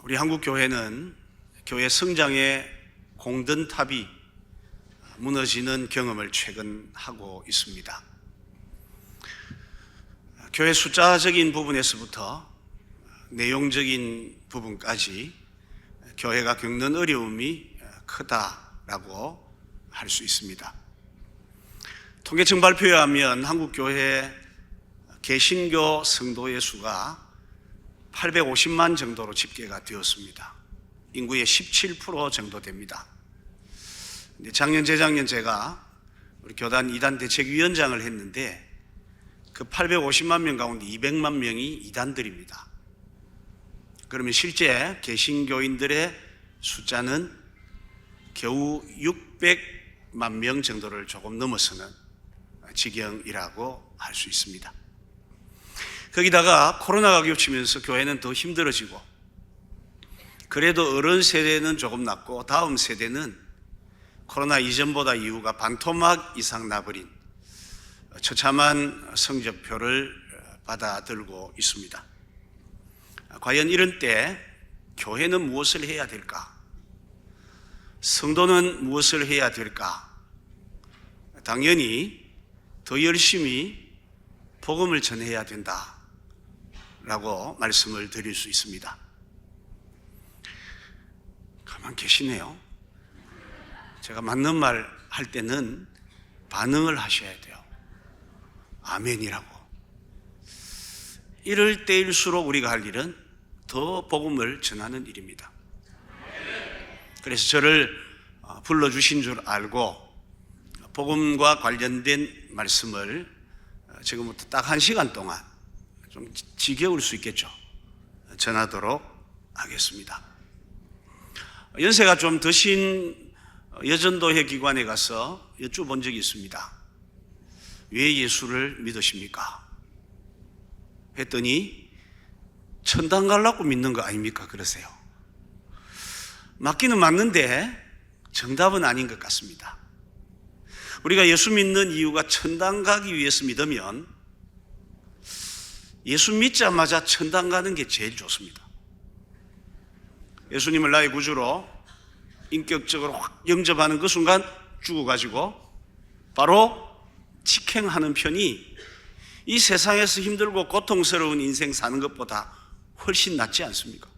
우리 한국 교회는 교회 성장의 공든탑이 무너지는 경험을 최근 하고 있습니다. 교회 숫자적인 부분에서부터 내용적인 부분까지 교회가 겪는 어려움이 크다라고 할 수 있습니다. 통계청 발표에 의하면 한국 교회 개신교 성도의 수가 850만 정도로 집계가 되었습니다. 인구의 17% 정도 됩니다. 작년, 재작년 제가 우리 교단 이단 대책위원장을 했는데 그 850만 명 가운데 200만 명이 이단들입니다. 그러면 실제 개신교인들의 숫자는 겨우 600만 명 정도를 조금 넘어서는 지경이라고 할 수 있습니다. 거기다가 코로나가 겹치면서 교회는 더 힘들어지고, 그래도 어른 세대는 조금 낫고 다음 세대는 코로나 이전보다 이후가 반토막 이상 나버린 처참한 성적표를 받아들고 있습니다. 과연 이런 때 교회는 무엇을 해야 될까? 성도는 무엇을 해야 될까? 당연히 더 열심히 복음을 전해야 된다라고 말씀을 드릴 수 있습니다. 가만 계시네요. 제가 맞는 말 할 때는 반응을 하셔야 돼요. 아멘이라고. 이럴 때일수록 우리가 할 일은 더 복음을 전하는 일입니다. 그래서 저를 불러주신 줄 알고 복음과 관련된 말씀을 지금부터 딱 1시간 동안 좀 지겨울 수 있겠죠. 전하도록 하겠습니다. 연세가 좀 드신 여전도회 기관에 가서 여쭤본 적이 있습니다. 왜 예수를 믿으십니까? 했더니 천당 가려고 믿는 거 아닙니까? 그러세요. 맞기는 맞는데 정답은 아닌 것 같습니다. 우리가 예수 믿는 이유가 천당 가기 위해서 믿으면 예수 믿자마자 천당 가는 게 제일 좋습니다. 예수님을 나의 구주로 인격적으로 확 영접하는 그 순간 죽어가지고 바로 직행하는 편이 이 세상에서 힘들고 고통스러운 인생 사는 것보다 훨씬 낫지 않습니까?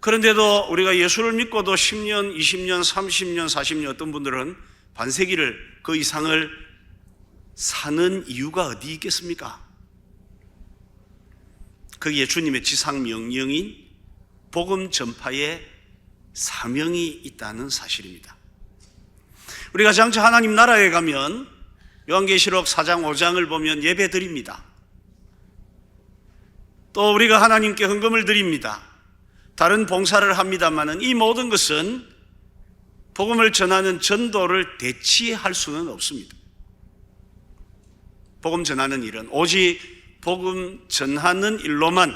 그런데도 우리가 예수를 믿고도 10년, 20년, 30년, 40년, 어떤 분들은 반세기를 그 이상을 사는 이유가 어디 있겠습니까? 거기에 주님의 지상 명령인 복음 전파의 사명이 있다는 사실입니다. 우리가 장차 하나님 나라에 가면 요한계시록 4장 5장을 보면 예배 드립니다. 또 우리가 하나님께 헌금을 드립니다. 다른 봉사를 합니다마는 이 모든 것은 복음을 전하는 전도를 대치할 수는 없습니다. 복음 전하는 일은 오직 복음 전하는 일로만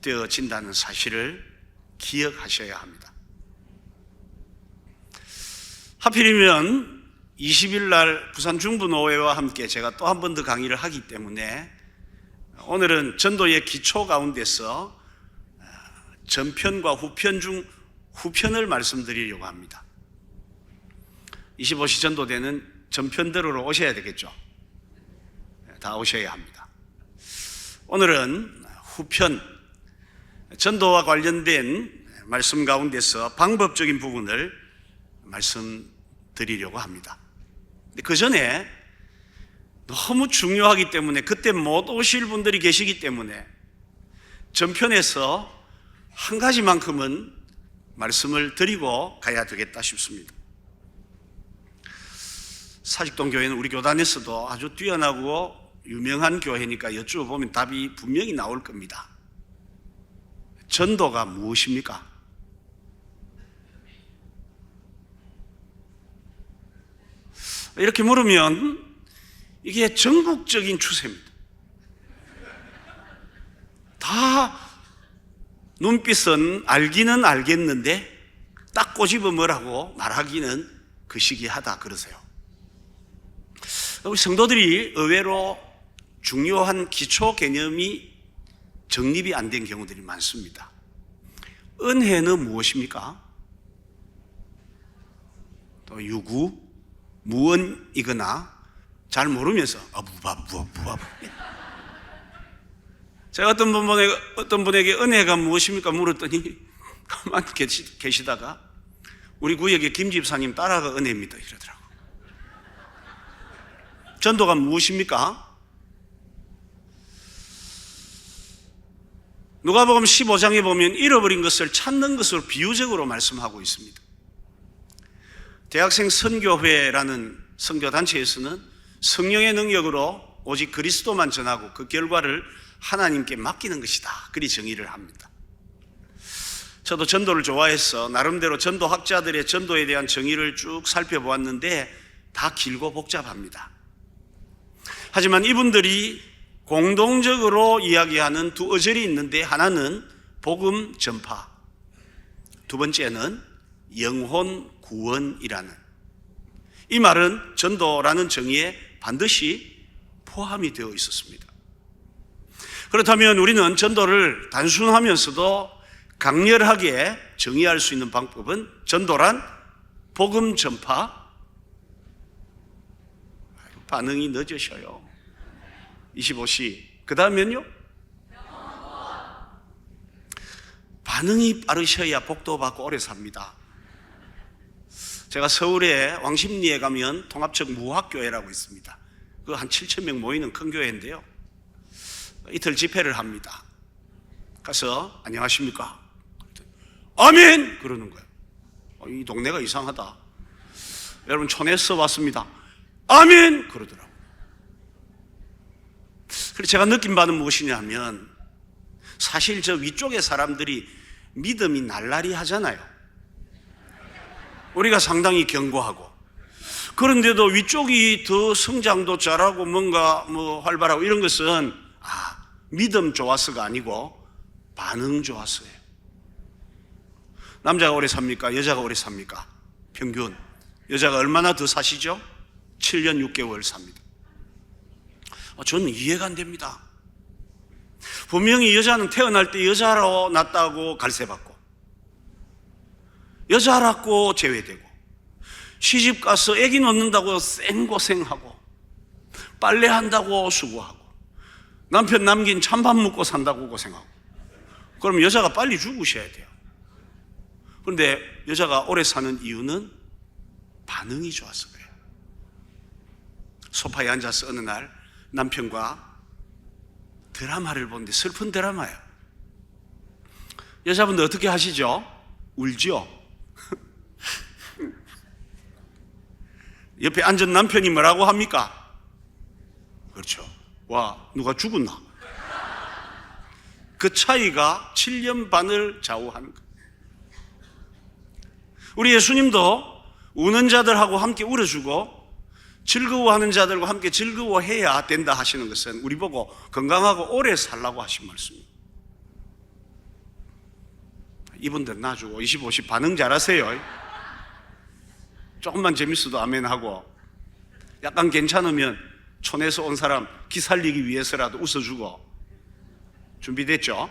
되어진다는 사실을 기억하셔야 합니다. 하필이면 20일 날 부산 중부노회와 함께 제가 또 한 번 더 강의를 하기 때문에 오늘은 전도의 기초 가운데서 전편과 후편 중 후편을 말씀드리려고 합니다. 25시 전도대는 전편대로 오셔야 되겠죠. 다 오셔야 합니다. 오늘은 후편, 전도와 관련된 말씀 가운데서 방법적인 부분을 말씀드리려고 합니다. 그 전에 너무 중요하기 때문에 그때 못 오실 분들이 계시기 때문에 전편에서 한 가지만큼은 말씀을 드리고 가야 되겠다 싶습니다. 사직동 교회는 우리 교단에서도 아주 뛰어나고 유명한 교회니까 여쭤보면 답이 분명히 나올 겁니다. 전도가 무엇입니까? 이렇게 물으면 이게 전국적인 추세입니다. 다 눈빛은 알기는 알겠는데 딱 꼬집어 뭐라고 말하기는 그 시기하다 그러세요. 우리 성도들이 의외로 중요한 기초 개념이 정립이 안 된 경우들이 많습니다. 은혜는 무엇입니까? 또 유구, 무언이거나 잘 모르면서 무밥. 제가 어떤 분에게 은혜가 무엇입니까? 물었더니 가만히 계시다가 우리 구역의 김 집사님 딸아가 은혜입니다 이러더라고요. 전도가 무엇입니까? 누가복음 15장에 보면 잃어버린 것을 찾는 것으로 비유적으로 말씀하고 있습니다. 대학생 선교회라는 선교단체에서는 성령의 능력으로 오직 그리스도만 전하고 그 결과를 하나님께 맡기는 것이다, 그리 정의를 합니다. 저도 전도를 좋아해서 나름대로 전도학자들의 전도에 대한 정의를 쭉 살펴보았는데 다 길고 복잡합니다. 하지만 이분들이 공동적으로 이야기하는 두 어절이 있는데, 하나는 복음 전파, 두 번째는 영혼 구원이라는, 이 말은 전도라는 정의에 반드시 포함이 되어 있었습니다. 그렇다면 우리는 전도를 단순하면서도 강렬하게 정의할 수 있는 방법은, 전도란 복음 전파, 반응이 늦으셔요. 25시. 그 다음엔요? 반응이 빠르셔야 복도 받고 오래 삽니다. 제가 서울에 왕십리에 가면 통합적 무학교회라고 있습니다. 그 한 7,000명 모이는 큰 교회인데요, 이틀 집회를 합니다. 가서 안녕하십니까? 아멘! 그러는 거예요. 이 동네가 이상하다. 여러분 촌에서 왔습니다. 아멘! 그러더라고요. 그래서 제가 느낀 바는 무엇이냐면, 사실 저 위쪽의 사람들이 믿음이 날라리 하잖아요. 우리가 상당히 견고하고, 그런데도 위쪽이 더 성장도 잘하고 뭔가 활발하고 이런 것은 믿음 좋아서가 아니고 반응 좋아서예요. 남자가 오래 삽니까? 여자가 오래 삽니까? 평균 여자가 얼마나 더 사시죠? 7년 6개월 삽니다. 저는 이해가 안 됩니다. 분명히 여자는 태어날 때 여자로 낳았다고 갈세받고, 여자라고 제외되고, 시집가서 아기 낳는다고 생고생하고, 빨래한다고 수고하고, 남편 남긴 찬밥 먹고 산다고 고생하고, 그럼 여자가 빨리 죽으셔야 돼요. 그런데 여자가 오래 사는 이유는 반응이 좋아서 그래요. 소파에 앉아서 어느 날 남편과 드라마를 보는데, 슬픈 드라마예요. 여자분들 어떻게 하시죠? 울죠? 옆에 앉은 남편이 뭐라고 합니까? 그렇죠. 와, 누가 죽었나? 그 차이가 7년 반을 좌우하는 거예요. 우리 예수님도 우는 자들하고 함께 울어주고 즐거워하는 자들과 함께 즐거워해야 된다 하시는 것은 우리 보고 건강하고 오래 살라고 하신 말씀입니다. 이분들 놔주고 25시 반응 잘하세요. 조금만 재밌어도 아멘하고, 약간 괜찮으면 촌에서 온 사람 기살리기 위해서라도 웃어주고. 준비됐죠?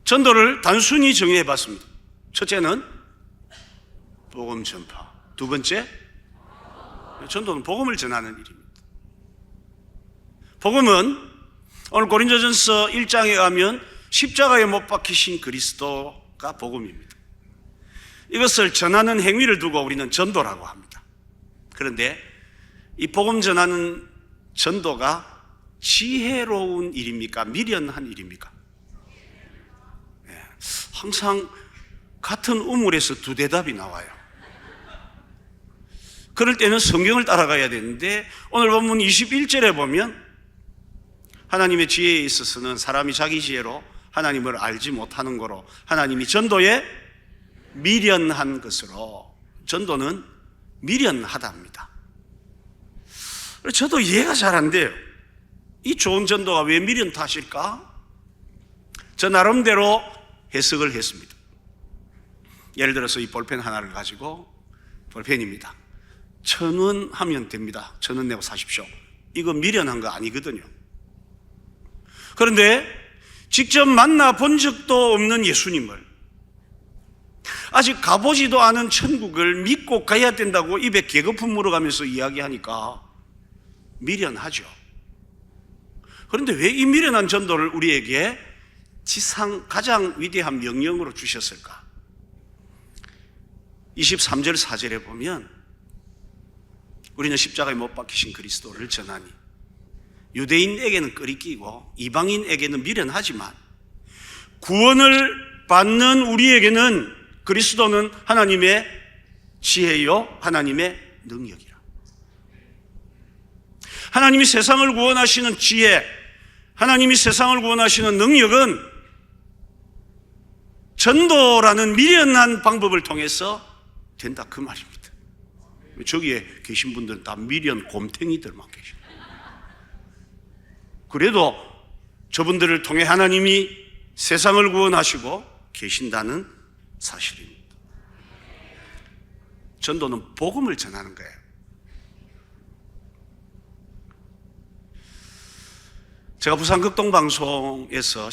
전도를 단순히 정의해봤습니다. 첫째는 복음 전파, 두 번째 전도는 복음을 전하는 일입니다. 복음은 오늘 고린도전서 1장에 가면 십자가에 못 박히신 그리스도가 복음입니다. 이것을 전하는 행위를 두고 우리는 전도라고 합니다. 그런데 이 복음 전하는 전도가 지혜로운 일입니까? 미련한 일입니까? 항상 같은 우물에서 두 대답이 나와요. 그럴 때는 성경을 따라가야 되는데, 오늘 본문 21절에 보면 하나님의 지혜에 있어서는 사람이 자기 지혜로 하나님을 알지 못하는 거로, 하나님이 전도에 미련한 것으로, 전도는 미련하답니다. 저도 이해가 잘 안 돼요. 이 좋은 전도가 왜 미련 탓일까? 저 나름대로 해석을 했습니다. 예를 들어서 이 볼펜 하나를 가지고, 볼펜입니다. 1,000원 하면 됩니다. 1,000원 내고 사십시오. 이거 미련한 거 아니거든요. 그런데 직접 만나본 적도 없는 예수님을, 아직 가보지도 않은 천국을 믿고 가야 된다고 입에 개거품 물어가면서 이야기하니까 미련하죠. 그런데 왜 이 미련한 전도를 우리에게 지상 가장 위대한 명령으로 주셨을까? 23절 4절에 보면 우리는 십자가에 못 박히신 그리스도를 전하니 유대인에게는 끄리끼고 이방인에게는 미련하지만 구원을 받는 우리에게는 그리스도는 하나님의 지혜요 하나님의 능력이라. 하나님이 세상을 구원하시는 지혜, 하나님이 세상을 구원하시는 능력은 전도라는 미련한 방법을 통해서 된다, 그 말입니다. 저기에 계신 분들은 다 미련 곰탱이들만 계십니다. 그래도 저분들을 통해 하나님이 세상을 구원하시고 계신다는 사실입니다. 전도는 복음을 전하는 거예요. 제가 부산 극동방송에서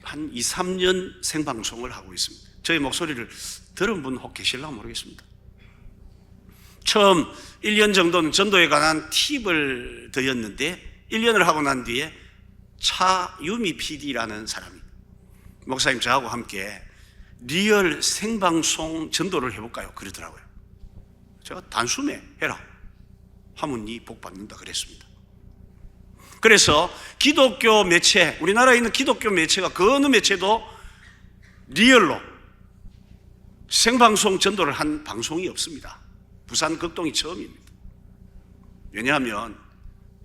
한 2, 3년 생방송을 하고 있습니다. 저희 목소리를 들은 분 혹 계실까 모르겠습니다. 처음 1년 정도는 전도에 관한 팁을 드렸는데 1년을 하고 난 뒤에 차유미 PD라는 사람이, 목사님 저하고 함께 리얼 생방송 전도를 해볼까요? 그러더라고요. 제가 단숨에 해라 하면 니 복 받는다 그랬습니다. 그래서 기독교 매체, 우리나라에 있는 기독교 매체가 그 어느 매체도 리얼로 생방송 전도를 한 방송이 없습니다. 부산 극동이 처음입니다. 왜냐하면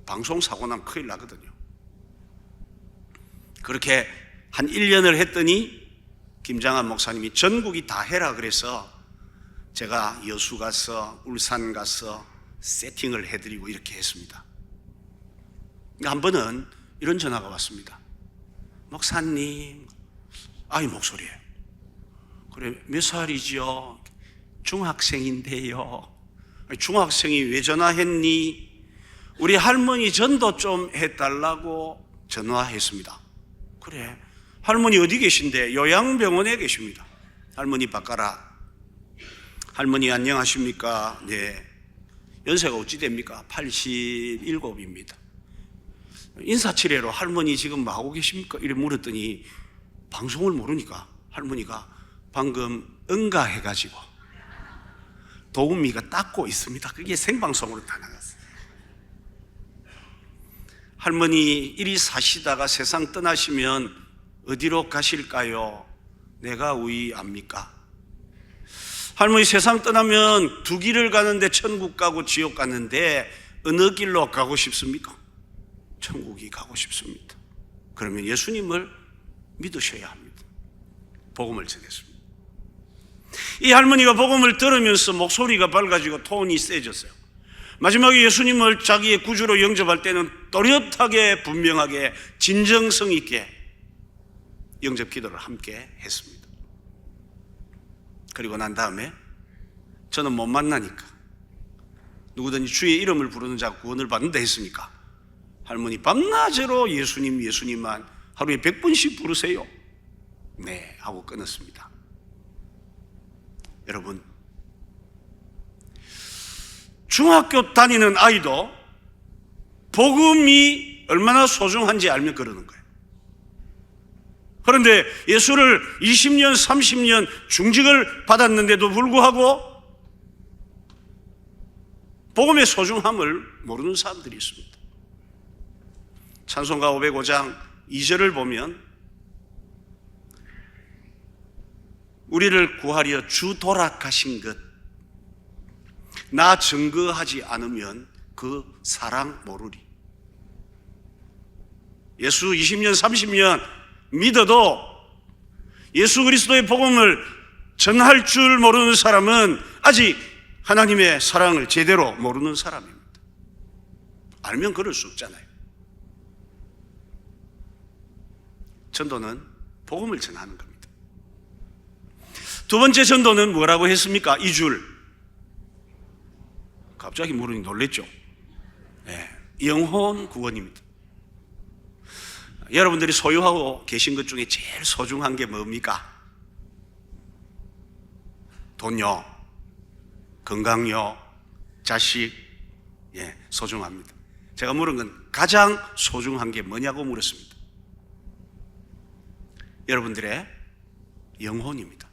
방송 사고 나면 큰일 나거든요. 그렇게 한 1년을 했더니 김장한 목사님이 전국이 다 해라 그래서 제가 여수 가서 울산 가서 세팅을 해드리고 이렇게 했습니다. 한 번은 이런 전화가 왔습니다. 목사님, 아이 목소리에, 그래 몇 살이죠? 중학생인데요. 중학생이 왜 전화했니? 우리 할머니 전도 좀 해달라고 전화했습니다. 그래, 할머니 어디 계신데? 요양병원에 계십니다. 할머니 바꿔라. 할머니 안녕하십니까? 네. 연세가 어찌 됩니까? 87입니다. 인사치레로 할머니 지금 뭐 하고 계십니까? 이래 물었더니 방송을 모르니까 할머니가 방금 응가해가지고 도우미가 닦고 있습니다. 그게 생방송으로 다 나갔어요. 할머니 이리 사시다가 세상 떠나시면 어디로 가실까요? 내가 의 압니까? 할머니 세상 떠나면 두 길을 가는데 천국 가고 지옥 가는데 어느 길로 가고 싶습니까? 천국이 가고 싶습니다. 그러면 예수님을 믿으셔야 합니다. 복음을 전했습니다. 이 할머니가 복음을 들으면서 목소리가 밝아지고 톤이 세졌어요. 마지막에 예수님을 자기의 구주로 영접할 때는 또렷하게 분명하게 진정성 있게 영접 기도를 함께 했습니다. 그리고 난 다음에 저는 못 만나니까 누구든지 주의 이름을 부르는 자가 구원을 받는다 했으니까 할머니 밤낮으로 예수님 예수님만 하루에 100번씩 부르세요. 네 하고 끊었습니다. 여러분, 중학교 다니는 아이도 복음이 얼마나 소중한지 알면 그러는 거예요. 그런데 예수를 20년 30년 중직을 받았는데도 불구하고 복음의 소중함을 모르는 사람들이 있습니다. 찬송가 505장 2절을 보면 우리를 구하려 주 돌아가신 것 나 증거하지 않으면 그 사랑 모르리. 예수 20년 30년 믿어도 예수 그리스도의 복음을 전할 줄 모르는 사람은 아직 하나님의 사랑을 제대로 모르는 사람입니다. 알면 그럴 수 없잖아요. 전도는 복음을 전하는 겁니다. 두 번째 전도는 뭐라고 했습니까? 2줄. 갑자기 물으니 놀랬죠? 네, 영혼 구원입니다. 여러분들이 소유하고 계신 것 중에 제일 소중한 게 뭡니까? 돈요, 건강요, 자식, 소중합니다. 제가 물은 건 가장 소중한 게 뭐냐고 물었습니다. 여러분들의 영혼입니다.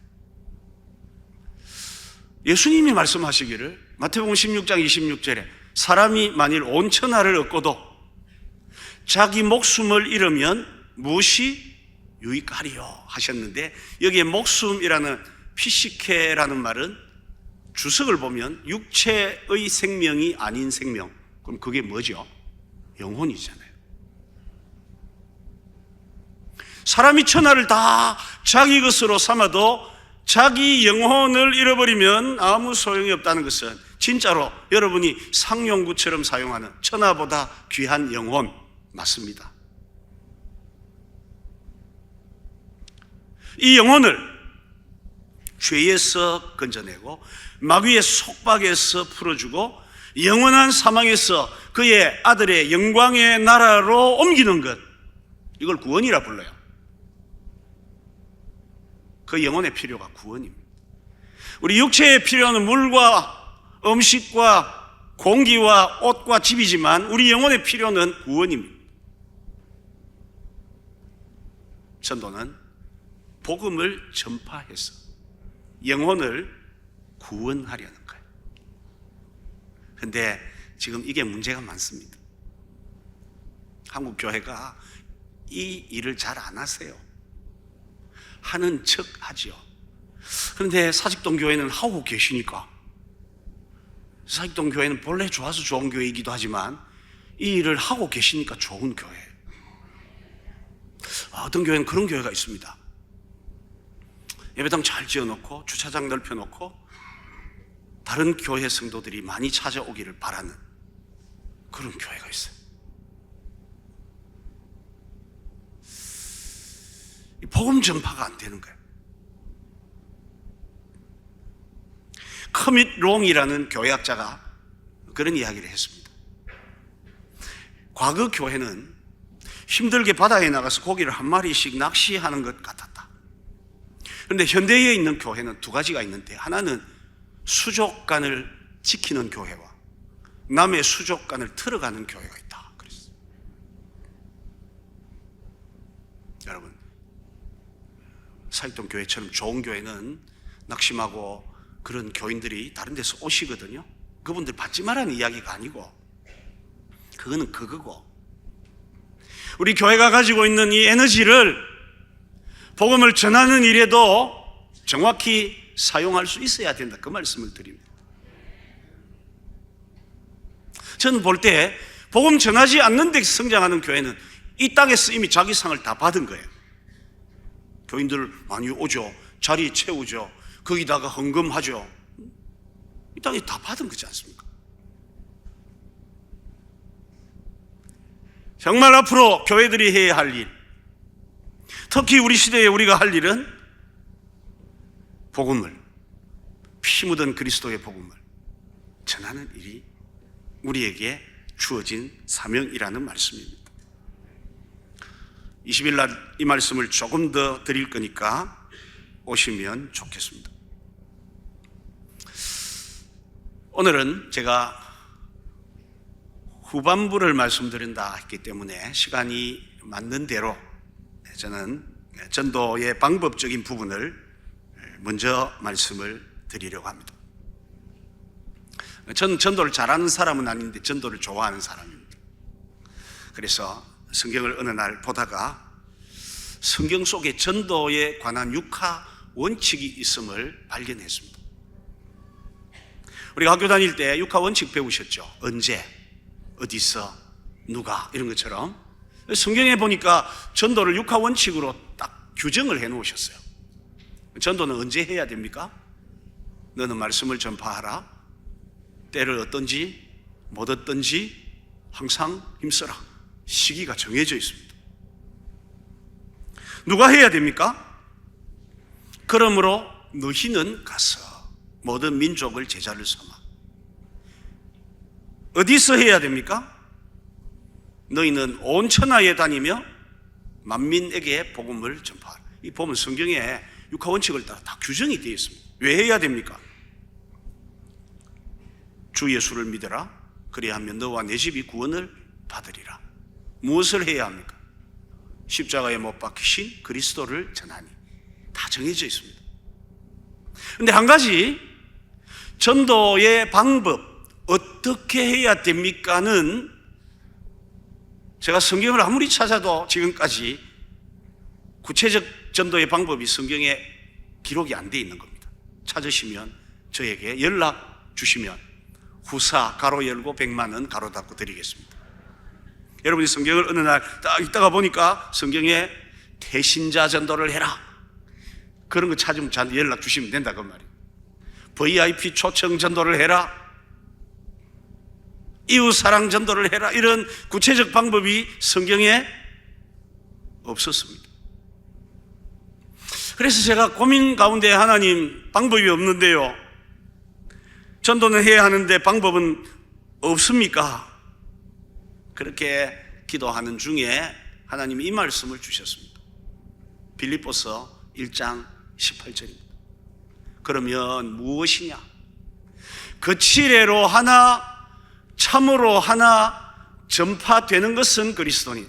예수님이 말씀하시기를 마태복음 16장 26절에 사람이 만일 온 천하를 얻고도 자기 목숨을 잃으면 무엇이 유익하리요 하셨는데, 여기에 목숨이라는 피시케라는 말은 주석을 보면 육체의 생명이 아닌 생명, 그럼 그게 뭐죠? 영혼이잖아요. 사람이 천하를 다 자기 것으로 삼아도 자기 영혼을 잃어버리면 아무 소용이 없다는 것은 진짜로 여러분이 상용구처럼 사용하는 천하보다 귀한 영혼 맞습니다. 이 영혼을 죄에서 건져내고 마귀의 속박에서 풀어주고 영원한 사망에서 그의 아들의 영광의 나라로 옮기는 것, 이걸 구원이라 불러요. 그 영혼의 필요가 구원입니다. 우리 육체의 필요는 물과 음식과 공기와 옷과 집이지만 우리 영혼의 필요는 구원입니다. 전도는 복음을 전파해서 영혼을 구원하려는 거예요. 그런데 지금 이게 문제가 많습니다. 한국 교회가 이 일을 잘 안 하세요. 하는 척 하지요. 그런데 사직동 교회는 하고 계시니까, 사직동 교회는 본래 좋아서 좋은 교회이기도 하지만 이 일을 하고 계시니까 좋은 교회예요. 어떤 교회는 그런 교회가 있습니다. 예배당 잘 지어놓고 주차장 넓혀놓고 다른 교회 성도들이 많이 찾아오기를 바라는 그런 교회가 있어요. 복음 전파가 안 되는 거예요. 커밋 롱이라는 교회학자가 그런 이야기를 했습니다. 과거 교회는 힘들게 바다에 나가서 고기를 한 마리씩 낚시하는 것 같았다. 그런데 현대에 있는 교회는 두 가지가 있는데, 하나는 수족관을 지키는 교회와 남의 수족관을 틀어가는 교회가 있다. 그랬어요. 여러분, 사익동 교회처럼 좋은 교회는 낙심하고 그런 교인들이 다른 데서 오시거든요. 그분들 받지 말라는 이야기가 아니고, 그거는 그거고, 우리 교회가 가지고 있는 이 에너지를 복음을 전하는 일에도 정확히 사용할 수 있어야 된다, 그 말씀을 드립니다. 저는 볼 때 복음 전하지 않는 데 성장하는 교회는 이 땅에서 이미 자기 상을 다 받은 거예요. 교인들 많이 오죠. 자리 채우죠. 거기다가 헌금하죠. 이 땅에 다 받은 거지 않습니까? 정말 앞으로 교회들이 해야 할 일, 특히 우리 시대에 우리가 할 일은 복음을, 피 묻은 그리스도의 복음을 전하는 일이 우리에게 주어진 사명이라는 말씀입니다. 20일 날 이 말씀을 조금 더 드릴 거니까 오시면 좋겠습니다. 오늘은 제가 후반부를 말씀드린다 했기 때문에 시간이 맞는 대로 저는 전도의 방법적인 부분을 먼저 말씀을 드리려고 합니다. 저는 전도를 잘하는 사람은 아닌데 전도를 좋아하는 사람입니다. 그래서 성경을 어느 날 보다가 성경 속에 전도에 관한 6하 원칙이 있음을 발견했습니다. 우리가 학교 다닐 때 6하 원칙 배우셨죠? 언제, 어디서, 누가, 이런 것처럼. 성경에 보니까 전도를 6하 원칙으로 딱 규정을 해 놓으셨어요. 전도는 언제 해야 됩니까? 너는 말씀을 전파하라. 때를 얻든지 못 얻든지 항상 힘써라. 시기가 정해져 있습니다. 누가 해야 됩니까? 그러므로 너희는 가서 모든 민족을 제자를 삼아. 어디서 해야 됩니까? 너희는 온 천하에 다니며 만민에게 복음을 전파하라. 이 보면 성경에 육하원칙을 따라 다 규정이 되어 있습니다. 왜 해야 됩니까? 주 예수를 믿어라. 그리하면 너와 내 집이 구원을 받으리라. 무엇을 해야 합니까? 십자가에 못 박히신 그리스도를 전하니. 다 정해져 있습니다. 그런데 한 가지, 전도의 방법 어떻게 해야 됩니까는 제가 성경을 아무리 찾아도 지금까지 구체적 전도의 방법이 성경에 기록이 안 돼 있는 겁니다. 찾으시면 저에게 연락 주시면 후사 가로 열고 100만 원 가로 닫고 드리겠습니다. 여러분이 성경을 어느 날 딱 읽다가 보니까 성경에 태신자 전도를 해라, 그런 거 찾으면 저한테 연락 주시면 된다 그 말이에요. VIP 초청 전도를 해라, 이웃사랑 전도를 해라, 이런 구체적 방법이 성경에 없었습니다. 그래서 제가 고민 가운데 하나님 방법이 없는데요, 전도는 해야 하는데 방법은 없습니까? 그렇게 기도하는 중에 하나님이 이 말씀을 주셨습니다. 빌립보서 1장 18절입니다. 그러면 무엇이냐? 거칠애로 하나 참으로 하나 전파되는 것은 그리스도니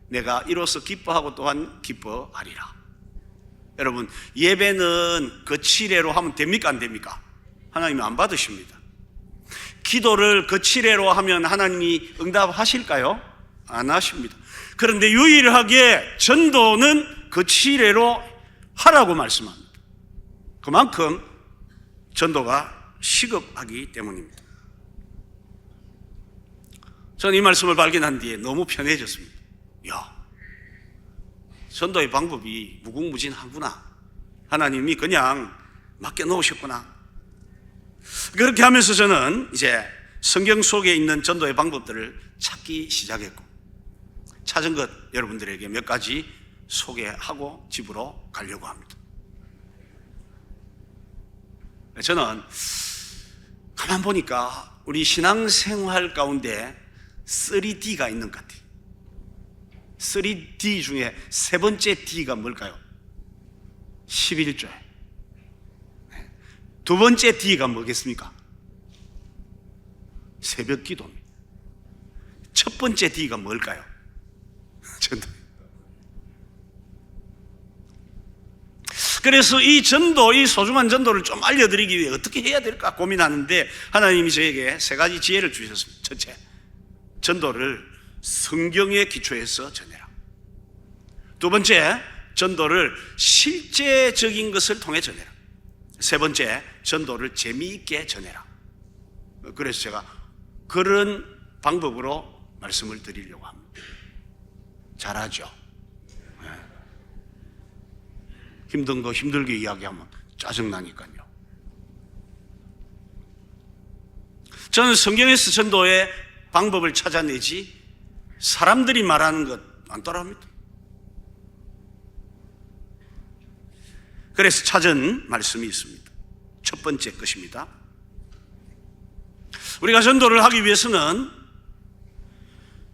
내가 이로써 기뻐하고 또한 기뻐하리라. 여러분, 예배는 거칠애로 하면 됩니까 안 됩니까? 하나님이 안 받으십니다. 기도를 거칠애로 하면 하나님이 응답하실까요? 안 하십니다. 그런데 유일하게 전도는 거칠애로 하라고 말씀합니다. 그만큼 전도가 시급하기 때문입니다. 저는 이 말씀을 발견한 뒤에 너무 편해졌습니다. 야, 전도의 방법이 무궁무진하구나. 하나님이 그냥 맡겨놓으셨구나. 그렇게 하면서 저는 이제 성경 속에 있는 전도의 방법들을 찾기 시작했고, 찾은 것 여러분들에게 몇 가지 소개하고 집으로 가려고 합니다. 저는 가만 보니까 우리 신앙생활 가운데 3D가 있는 것 같아요. 3D 중에 세 번째 D가 뭘까요? 11조. 두 번째 D가 뭐겠습니까? 새벽 기도입니다. 첫 번째 D가 뭘까요? 전도. 그래서 이 전도, 이 소중한 전도를 좀 알려드리기 위해 어떻게 해야 될까 고민하는데 하나님이 저에게 세 가지 지혜를 주셨습니다. 첫째, 전도를 성경에 기초해서 전해라. 두 번째, 전도를 실제적인 것을 통해 전해라. 세 번째, 전도를 재미있게 전해라. 그래서 제가 그런 방법으로 말씀을 드리려고 합니다. 잘하죠? 네. 힘든 거 힘들게 이야기하면 짜증나니까요. 저는 성경에서 전도의 방법을 찾아내지 사람들이 말하는 것 안 따라합니다. 그래서 찾은 말씀이 있습니다. 첫 번째 것입니다. 우리가 전도를 하기 위해서는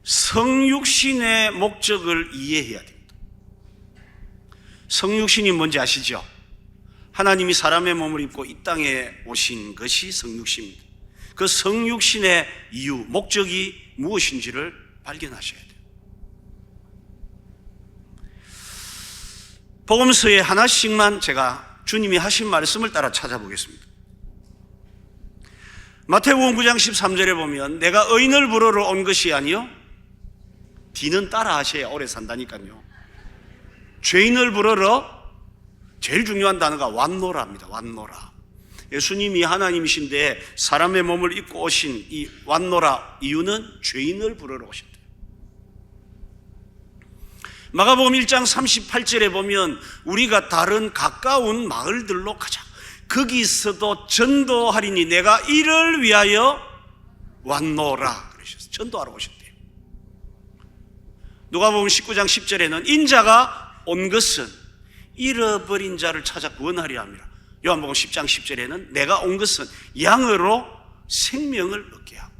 성육신의 목적을 이해해야 됩니다. 성육신이 뭔지 아시죠? 하나님이 사람의 몸을 입고 이 땅에 오신 것이 성육신입니다. 그 성육신의 이유, 목적이 무엇인지를 발견하셔야 돼요. 복음서에 하나씩만 제가 주님이 하신 말씀을 따라 찾아보겠습니다. 마태복음 9장 13절에 보면 내가 의인을 부르러 온 것이 아니요 뒤는 따라 하셔야 오래 산다니까요. 죄인을 부르러, 제일 중요한 단어가 왔노라입니다. 왔노라. 예수님이 하나님이신데 사람의 몸을 입고 오신 이 왔노라 이유는 죄인을 부르러 오셨대요. 마가복음 1장 38절에 보면 우리가 다른 가까운 마을들로 가자. 거기서도 전도하리니 내가 이를 위하여 왔노라 그러셨어요. 전도하러 오셨대요. 누가복음 19장 10절에는 인자가 온 것은 잃어버린 자를 찾아 구원하려 함이라. 요한복음 10장 10절에는 내가 온 것은 양으로 생명을 얻게 하고.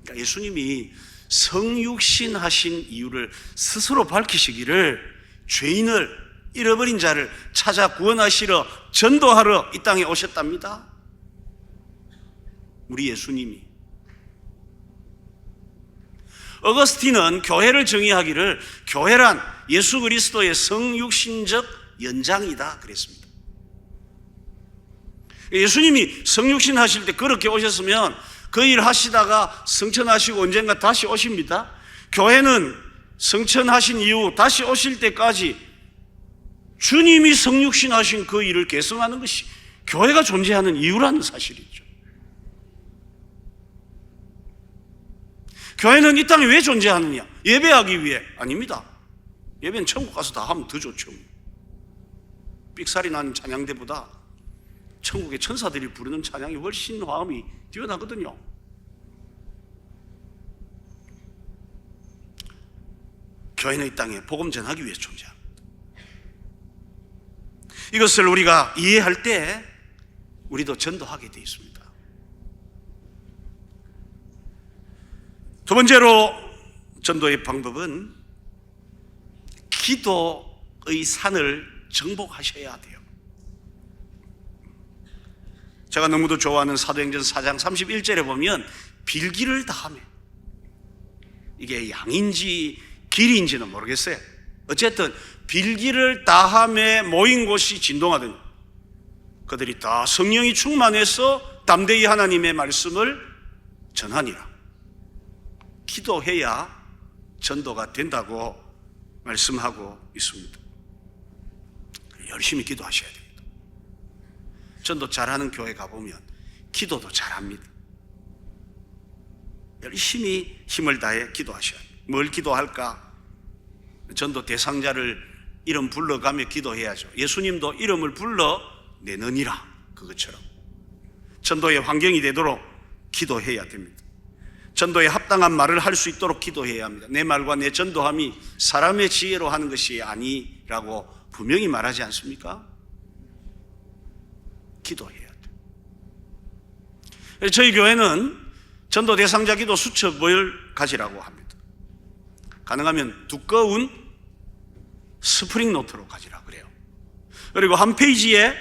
그러니까 예수님이 성육신 하신 이유를 스스로 밝히시기를 죄인을 잃어버린 자를 찾아 구원하시러 전도하러 이 땅에 오셨답니다. 우리 예수님이. 어거스틴은 교회를 정의하기를 교회란 예수 그리스도의 성육신적 연장이다 그랬습니다. 예수님이 성육신 하실 때 그렇게 오셨으면 그 일 하시다가 성천하시고 언젠가 다시 오십니다. 교회는 성천하신 이후 다시 오실 때까지 주님이 성육신 하신 그 일을 계승하는 것이 교회가 존재하는 이유라는 사실이죠. 교회는 이 땅에 왜 존재하느냐? 예배하기 위해? 아닙니다. 예배는 천국 가서 다 하면 더 좋죠. 삑살이 나는 찬양대보다 천국의 천사들이 부르는 찬양이 훨씬 화음이 뛰어나거든요. 교회는 이 땅에 복음 전하기 위해 존재합니다. 이것을 우리가 이해할 때 우리도 전도하게 되어 있습니다. 두 번째로 전도의 방법은 기도의 산을 정복하셔야 돼요. 제가 너무도 좋아하는 사도행전 4장 31절에 보면 빌기를 다하며, 이게 양인지 길인지는 모르겠어요. 어쨌든 빌기를 다하며 모인 곳이 진동하더니 그들이 다 성령이 충만해서 담대히 하나님의 말씀을 전하니라. 기도해야 전도가 된다고 말씀하고 있습니다. 열심히 기도하셔야 됩니다. 전도 잘하는 교회 가보면 기도도 잘합니다. 열심히 힘을 다해 기도하셔야 돼요. 뭘 기도할까? 전도 대상자를 이름 불러가며 기도해야죠. 예수님도 이름을 불러내느니라, 그것처럼 전도의 환경이 되도록 기도해야 됩니다. 전도에 합당한 말을 할 수 있도록 기도해야 합니다. 내 말과 내 전도함이 사람의 지혜로 하는 것이 아니라고 분명히 말하지 않습니까? 기도해야 돼요. 저희 교회는 전도 대상자 기도 수첩을 가지라고 합니다. 가능하면 두꺼운 스프링 노트로 가지라 그래요. 그리고 한 페이지에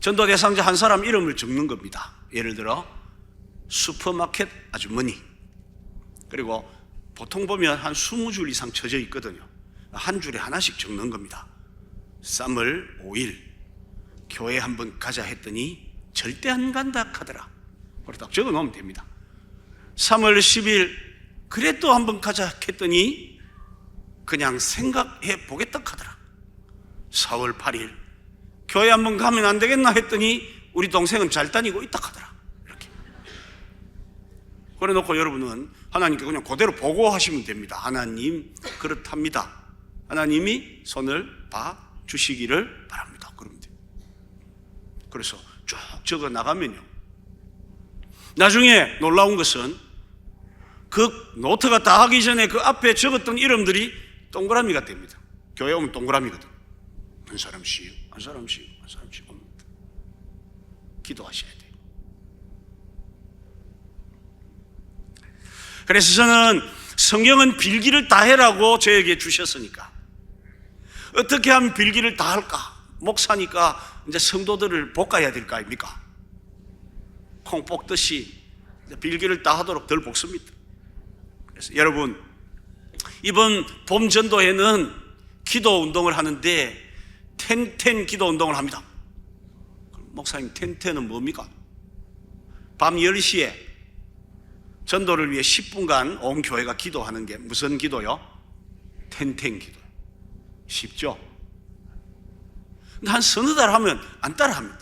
전도 대상자 한 사람 이름을 적는 겁니다. 예를 들어 슈퍼마켓 아주머니, 그리고 보통 보면 한 20줄 이상 쳐져 있거든요. 한 줄에 하나씩 적는 겁니다. 쌈을 5일 교회 한번 가자 했더니 절대 안 간다 하더라. 그걸 딱 적어 놓으면 됩니다. 3월 10일 그래 또 한번 가자 했더니 그냥 생각해 보겠다 하더라. 4월 8일 교회 한번 가면 안 되겠나 했더니 우리 동생은 잘 다니고 있다 하더라. 이렇게 그래 놓고 여러분은 하나님께 그냥 그대로 보고하시면 됩니다. 하나님 그렇답니다. 하나님이 손을 봐 주시기를 바랍니다. 그러면 돼요. 그래서 쭉 적어 나가면요, 나중에 놀라운 것은 그 노트가 다 하기 전에 그 앞에 적었던 이름들이 동그라미가 됩니다. 교회 오면 동그라미거든. 한 사람씩 한 사람씩 한 사람씩 옵니다. 기도하셔야 돼요. 그래서 저는 성경은 빌기를 다 해라고 저에게 주셨으니까 어떻게 하면 빌기를 다 할까? 목사니까 이제 성도들을 볶아야 될 거 아닙니까? 콩 볶듯이 빌기를 다 하도록 덜 볶습니다. 그래서 여러분, 이번 봄 전도회는 기도 운동을 하는데 텐텐 기도 운동을 합니다. 목사님, 텐텐은 뭡니까? 밤 10시에 전도를 위해 10분간 온 교회가 기도하는 게 무슨 기도요? 텐텐 기도. 쉽죠? 근데 한 서너 달 하면 안 따라 합니다.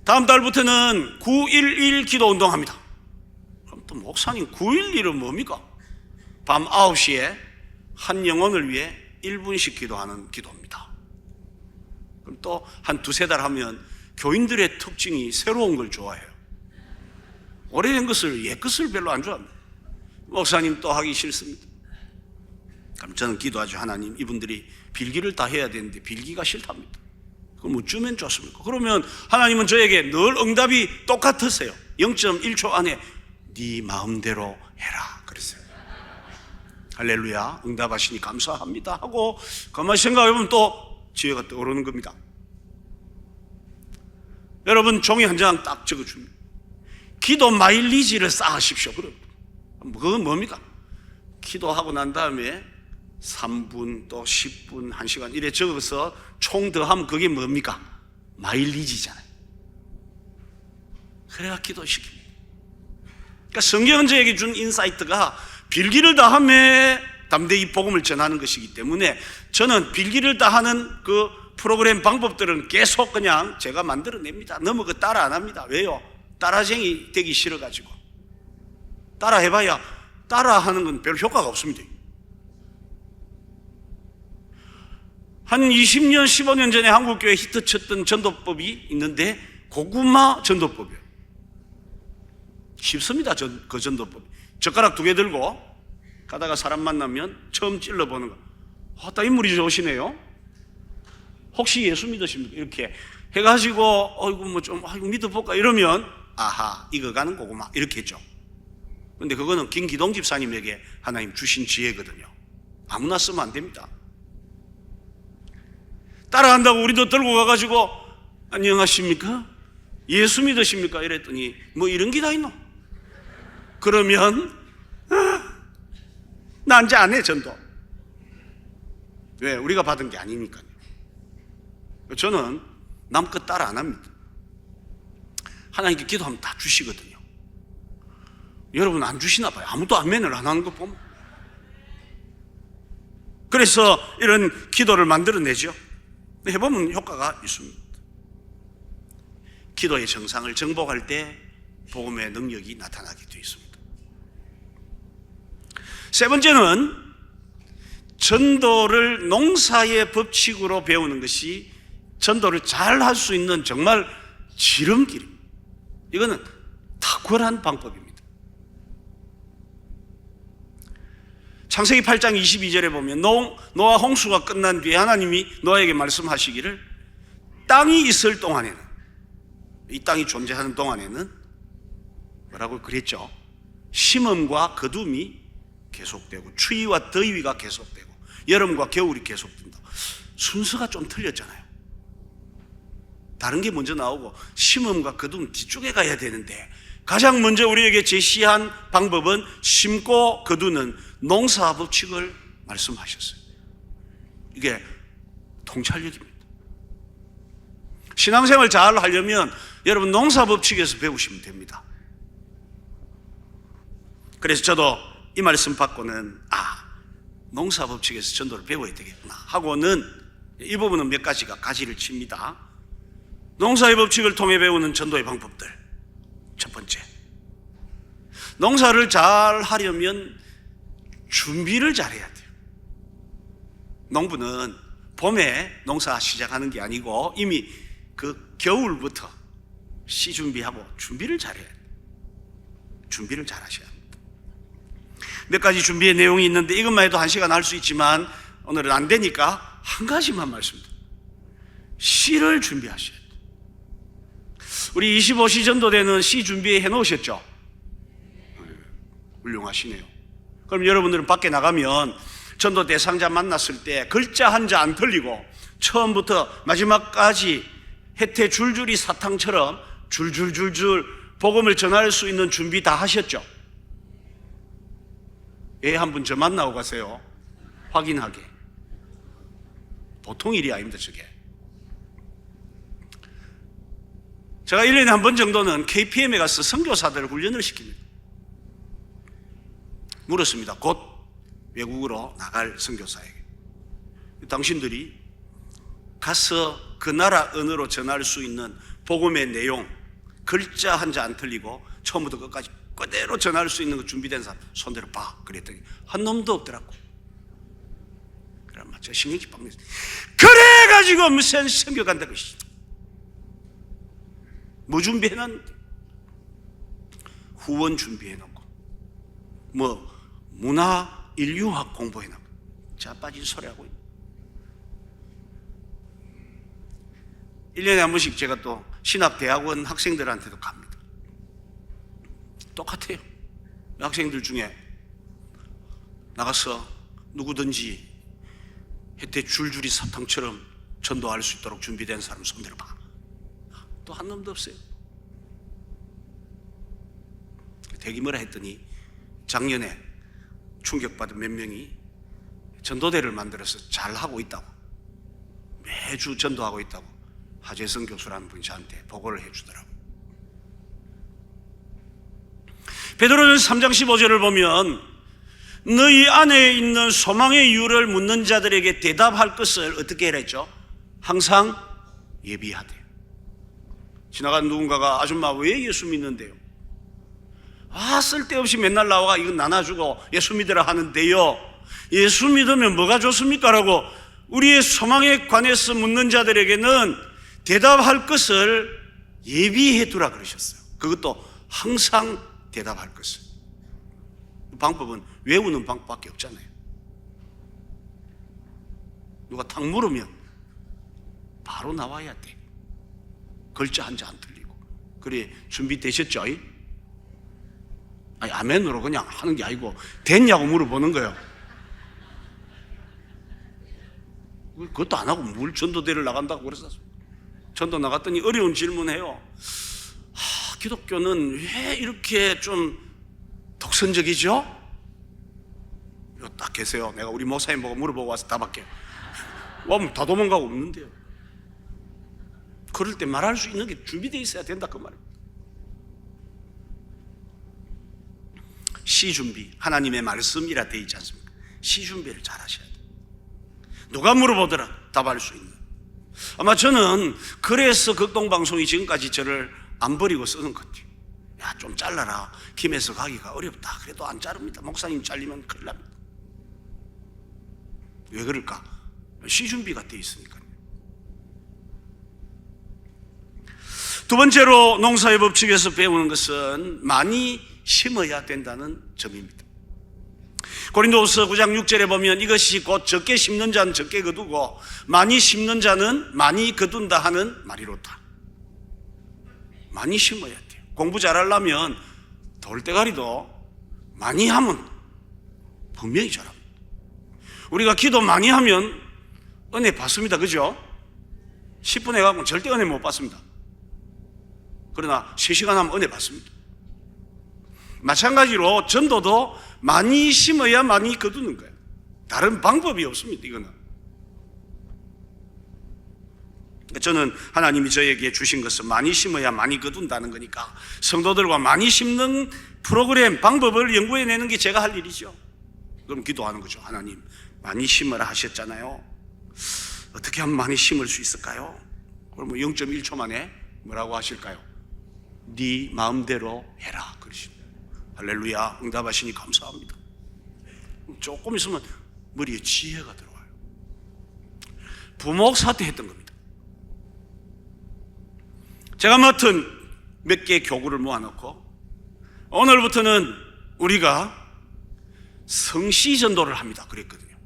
다음 달부터는 911 기도 운동합니다. 그럼 또 목사님 911은 뭡니까? 밤 9시에 한 영혼을 위해 1분씩 기도하는 기도입니다. 그럼 또 한 두세 달 하면 교인들의 특징이 새로운 걸 좋아해요. 오래된 것을, 옛 것을 별로 안 좋아합니다. 목사님 또 하기 싫습니다. 그럼 저는 기도하죠. 하나님, 이분들이 빌기를 다 해야 되는데 빌기가 싫답니다. 그럼 어쩌면 좋습니까? 그러면 하나님은 저에게 늘 응답이 똑같으세요. 0.1초 안에 네 마음대로 해라 그랬어요. 할렐루야, 응답하시니 감사합니다 하고 가만히 생각해보면 또 지혜가 떠오르는 겁니다. 여러분, 종이 한 장 딱 적어줍니다. 기도 마일리지를 쌓으십시오. 그건 뭡니까? 기도하고 난 다음에 3분 또 10분 1시간 이래 적어서 총 더하면 그게 뭡니까? 마일리지잖아요. 그래야 기도시킵니다. 그러니까 성경은 저에게 준 인사이트가 빌기를 다함에 담대히 복음을 전하는 것이기 때문에 저는 빌기를 다하는 그 프로그램 방법들은 계속 그냥 제가 만들어냅니다. 너무 그 따라 안 합니다. 왜요? 따라쟁이 되기 싫어가지고. 따라 해봐야 따라하는 건 별 효과가 없습니다. 한 20년, 15년 전에 한국교회 히트쳤던 전도법이 있는데 고구마 전도법이에요. 쉽습니다. 그 전도법. 젓가락 2개 들고 가다가 사람 만나면 처음 찔러보는 거. 딱 인물이 좋으시네요. 혹시 예수 믿으십니까? 이렇게 해가지고 아이고 믿어볼까 이러면 아하, 이거 가는 고구마 이렇게 했죠. 근데 그거는 김기동 집사님에게 하나님 주신 지혜거든요. 아무나 쓰면 안 됩니다. 따라한다고 우리도 들고 가가지고 안녕하십니까? 예수 믿으십니까? 이랬더니 뭐 이런 게 다 있노? 그러면 나 이제 안 해, 전도. 왜? 우리가 받은 게 아니니까요. 저는 남껏 따라 안 합니다. 하나님께 기도하면 다 주시거든요. 여러분 안 주시나 봐요. 아무도 아멘을 안 하는 거 보면. 그래서 이런 기도를 만들어내죠. 해보면 효과가 있습니다. 기도의 정상을 정복할 때 복음의 능력이 나타나게 되어 있습니다. 세 번째는 전도를 농사의 법칙으로 배우는 것이 전도를 잘 할 수 있는 정말 지름길입니다. 이거는 탁월한 방법입니다. 창세기 8장 22절에 보면 노아 홍수가 끝난 뒤에 하나님이 노아에게 말씀하시기를 땅이 있을 동안에는, 이 땅이 존재하는 동안에는 뭐라고 그랬죠? 심음과 거둠이 계속되고 추위와 더위가 계속되고 여름과 겨울이 계속된다. 순서가 좀 틀렸잖아요. 다른 게 먼저 나오고 심음과 거둠 뒤쪽에 가야 되는데 가장 먼저 우리에게 제시한 방법은 심고 거두는 농사 법칙을 말씀하셨어요. 이게 통찰력입니다. 신앙생활 잘 하려면 여러분 농사 법칙에서 배우시면 됩니다. 그래서 저도 이 말씀 받고는 농사 법칙에서 전도를 배워야 되겠구나 하고는 이 부분은 몇 가지가 가지를 칩니다. 농사의 법칙을 통해 배우는 전도의 방법들. 첫 번째, 농사를 잘 하려면 준비를 잘해야 돼요. 농부는 봄에 농사 시작하는 게 아니고 이미 그 겨울부터 씨 준비하고 준비를 잘해야 돼요. 준비를 잘 하셔야 합니다. 몇 가지 준비의 내용이 있는데 이것만 해도 1시간 할 수 있지만 오늘은 안 되니까 한 가지만 말씀드립니다. 씨를 준비하셔야 돼요. 우리 25시 전도대는 씨 준비해 놓으셨죠? 훌륭하시네요. 그럼 여러분들은 밖에 나가면 전도 대상자 만났을 때 글자 한자 안 틀리고 처음부터 마지막까지 혜태 줄줄이 사탕처럼 줄줄줄줄 복음을 전할 수 있는 준비 다 하셨죠? 한 분 저 만나고 가세요. 확인하게. 보통 일이 아닙니다, 저게. 제가 1년에 한 번 정도는 KPM에 가서 선교사들 훈련을 시킵니다. 물었습니다. 곧 외국으로 나갈 선교사에게. 당신들이 가서 그 나라 언어로 전할 수 있는 복음의 내용, 글자 한자 안 틀리고 처음부터 끝까지 그대로 전할 수 있는 거 준비된 사람 손 들어봐. 그랬더니 한 놈도 없더라고. 그럼 저 신경이 빡 냈어요. 그래가지고 무슨 선교 간다고. 뭐 준비해놨는데? 후원 준비해놓고 뭐 문화 인류학 공부해놓고 자빠진 소리하고 있네. 1년에 한 번씩 제가 또 신학대학원 학생들한테도 갑니다. 똑같아요. 학생들 중에 나가서 누구든지 혜태 줄줄이 사탕처럼 전도할 수 있도록 준비된 사람 손 들어봐. 또 한 놈도 없어요. 대기 뭐라 했더니 작년에 충격받은 몇 명이 전도대를 만들어서 잘하고 있다고, 매주 전도하고 있다고 하재성 교수라는 분이 저한테 보고를 해주더라고요. 베드로전서 3장 15절을 보면 너희 안에 있는 소망의 이유를 묻는 자들에게 대답할 것을 어떻게 해라 했죠? 항상 예비하되. 지나간 누군가가 아줌마 왜 예수 믿는데요? 쓸데없이 맨날 나와가 이건 나눠주고 예수 믿으라 하는데요, 예수 믿으면 뭐가 좋습니까? 라고 우리의 소망에 관해서 묻는 자들에게는 대답할 것을 예비해 두라 그러셨어요. 그것도 항상 대답할 것을. 방법은 외우는 방법밖에 없잖아요. 누가 탁 물으면 바로 나와야 돼. 글자 한자 안 틀리고. 그래 준비되셨죠? 아니, 아멘으로 그냥 하는 게 아니고 됐냐고 물어보는 거예요. 그것도 안 하고 뭘 전도대를 나간다고 그랬어. 전도 나갔더니 어려운 질문해요. 기독교는 왜 이렇게 좀 독선적이죠? 이거 딱 계세요. 내가 우리 목사님 보고 물어보고 와서 답할게요. 와, 다 도망가고 없는데요. 그럴 때 말할 수 있는 게 준비되어 있어야 된다 그 말입니다. 시준비, 하나님의 말씀이라 되어 있지 않습니까? 시준비를 잘 하셔야 돼요. 누가 물어보더라 답할 수 있는. 아마 저는 그래서 극동방송이 지금까지 저를 안 버리고 쓰는 것 같아요. 야, 좀 잘라라. 김에서 가기가 어렵다. 그래도 안 자릅니다. 목사님 잘리면 큰일 납니다. 왜 그럴까? 시준비가 되어 있으니까요. 두 번째로 농사의 법칙에서 배우는 것은 많이 심어야 된다는 점입니다. 고린도후서 9장 6절에 보면 이것이 곧 적게 심는 자는 적게 거두고 많이 심는 자는 많이 거둔다 하는 말이로다. 많이 심어야 돼요. 공부 잘하려면 돌대가리도 많이 하면 분명히 잘합니다. 우리가 기도 많이 하면 은혜 받습니다. 그죠? 10분 해가면 절대 은혜 못 받습니다. 그러나 3시간 하면 은혜 받습니다. 마찬가지로 전도도 많이 심어야 많이 거두는 거예요. 다른 방법이 없습니다. 이거는. 저는 하나님이 저에게 주신 것은 많이 심어야 많이 거둔다는 거니까 성도들과 많이 심는 프로그램, 방법을 연구해내는 게 제가 할 일이죠. 그럼 기도하는 거죠. 하나님, 많이 심으라 하셨잖아요. 어떻게 하면 많이 심을 수 있을까요? 그럼 0.1초 만에 뭐라고 하실까요? 네 마음대로 해라 그러십니다. 할렐루야, 응답하시니 감사합니다. 조금 있으면 머리에 지혜가 들어와요. 부목사 때 했던 겁니다. 제가 맡은 몇 개의 교구를 모아놓고 오늘부터는 우리가 성시전도를 합니다 그랬거든요.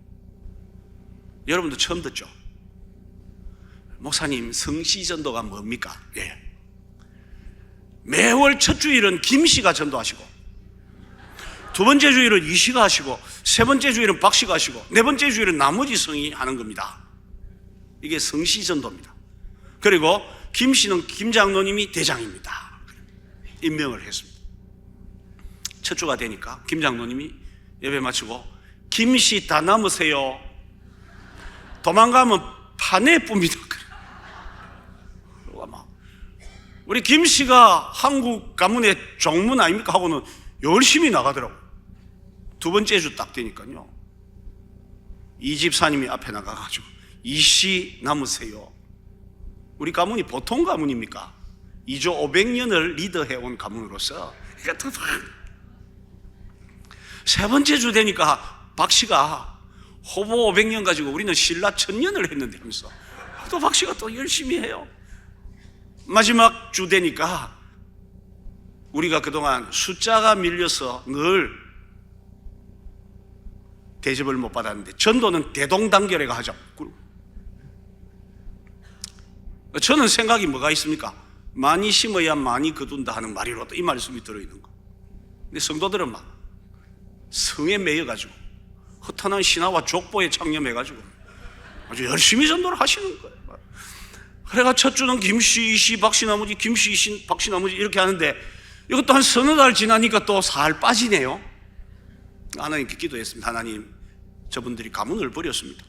여러분도 처음 듣죠? 목사님, 성시전도가 뭡니까? 예. 매월 첫 주일은 김씨가 전도하시고 두 번째 주일은 이씨가 하시고 세 번째 주일은 박씨가 하시고 네 번째 주일은 나머지 성이 하는 겁니다. 이게 성시전도입니다. 그리고 김씨는 김장로님이 대장입니다. 임명을 했습니다. 첫 주가 되니까 김장로님이 예배 마치고 김씨 다 남으세요. 도망가면 판에 뿝니다. 우리 김씨가 한국 가문의 종문 아닙니까? 하고는 열심히 나가더라고요. 두 번째 주 딱 되니까요. 이 집사님이 앞에 나가가지고 이씨 남으세요. 우리 가문이 보통 가문입니까? 2조 500년을 리더해온 가문으로서 세 번째 주 되니까 박씨가 호보 500년 가지고 우리는 신라 1000년을 했는데 하면서 또 박씨가 또 열심히 해요. 마지막 주 되니까 우리가 그동안 숫자가 밀려서 늘 대접을 못 받았는데 전도는 대동단결회가 하죠. 저는 생각이 뭐가 있습니까? 많이 심어야 많이 거둔다 하는 말이로도 이 말씀이 들어있는 거. 근데 성도들은 막 성에 매여가지고 허탄한 신화와 족보에 창념해가지고 아주 열심히 전도를 하시는 거예요. 그래가 첫 주는 김씨, 이씨, 박씨나무지, 김씨, 이씨, 박씨나무지 이렇게 하는데 이것도 한 서너 달 지나니까 또 살 빠지네요. 하나님께 기도했습니다. 하나님, 저분들이 가문을 버렸습니다.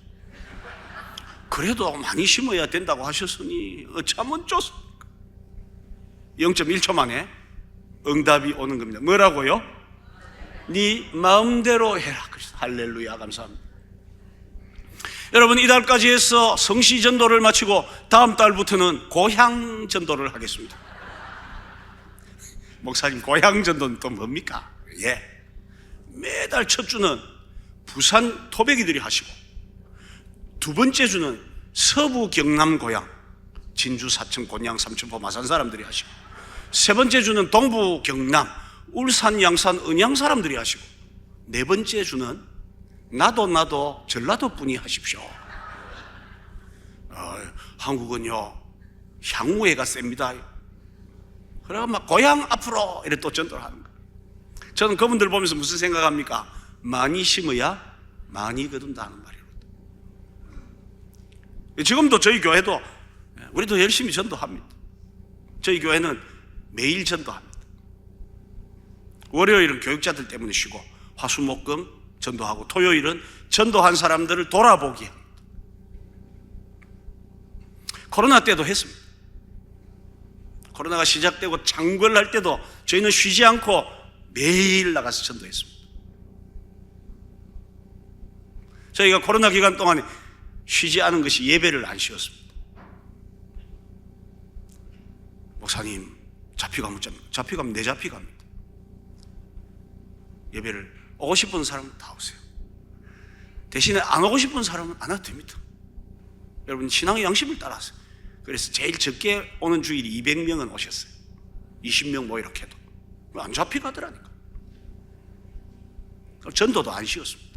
그래도 많이 심어야 된다고 하셨으니 어쩌면 좋습니까? 0.1초 만에 응답이 오는 겁니다. 뭐라고요? 네 마음대로 해라. 그래서 할렐루야, 감사합니다. 여러분, 이달까지 해서 성시 전도를 마치고 다음 달부터는 고향 전도를 하겠습니다. 목사님, 고향 전도는 또 뭡니까? 예, 매달 첫 주는 부산 토백이들이 하시고, 두 번째 주는 서부 경남 고향 진주, 사천, 곤양, 삼천포, 마산 사람들이 하시고, 세 번째 주는 동부 경남 울산, 양산, 은양 사람들이 하시고, 네 번째 주는 나도 전라도 분이 하십시오. 한국은요 향후회가 셉니다. 그래가 막 고향 앞으로 이래 또 전도를 하는 거예요. 저는 그분들 보면서 무슨 생각합니까? 많이 심어야 많이 거둔다는 말이에요. 지금도 저희 교회도 우리도 열심히 전도합니다. 저희 교회는 매일 전도합니다. 월요일은 교육자들 때문에 쉬고 화수목금 전도하고, 토요일은 전도한 사람들을 돌아보기 합니다. 코로나 때도 했습니다. 코로나가 시작되고 창궐할 때도 저희는 쉬지 않고 매일 나가서 전도했습니다. 저희가 코로나 기간 동안에 쉬지 않은 것이 예배를 안 쉬었습니다. 목사님, 잡히가면 잡히가면 내 잡히갑니다. 예배를 오고 싶은 사람은 다 오세요. 대신에 안 오고 싶은 사람은 안 와도 됩니다. 여러분, 신앙의 양심을 따라서. 그래서 제일 적게 오는 주일이 200명은 오셨어요. 20명 뭐 이렇게 해도 안 잡히가더라니까. 전도도 안 쉬었습니다.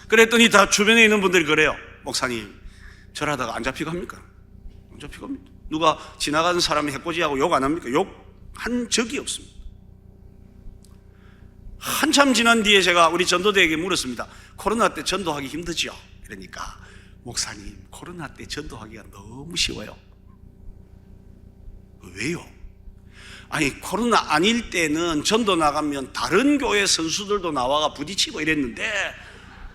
그랬더니 다 주변에 있는 분들이 그래요. 목사님, 절하다가 안 잡히갑니까? 안 잡히갑니다. 누가 지나가는 사람이 해코지하고 욕 안 합니까? 욕 한 적이 없습니다. 한참 지난 뒤에 제가 우리 전도대에게 물었습니다. 코로나 때 전도하기 힘드죠? 그러니까 목사님, 코로나 때 전도하기가 너무 쉬워요. 왜요? 아니, 코로나 아닐 때는 전도 나가면 다른 교회 선수들도 나와가 부딪히고 이랬는데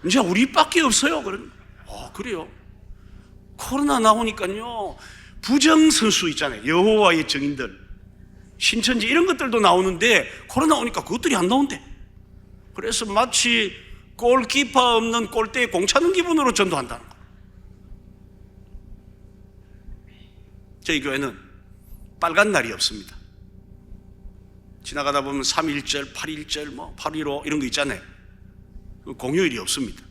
이제 우리밖에 없어요. 그래요? 코로나 나오니까요, 부정 선수 있잖아요. 여호와의 증인들, 신천지 이런 것들도 나오는데 코로나 오니까 그것들이 안 나온대. 그래서 마치 골키퍼 없는 골대에 공 차는 기분으로 전도한다는 거예요. 저희 교회는 빨간 날이 없습니다. 지나가다 보면 3.1절, 8.1절, 8.15 이런 거 있잖아요. 공휴일이 없습니다.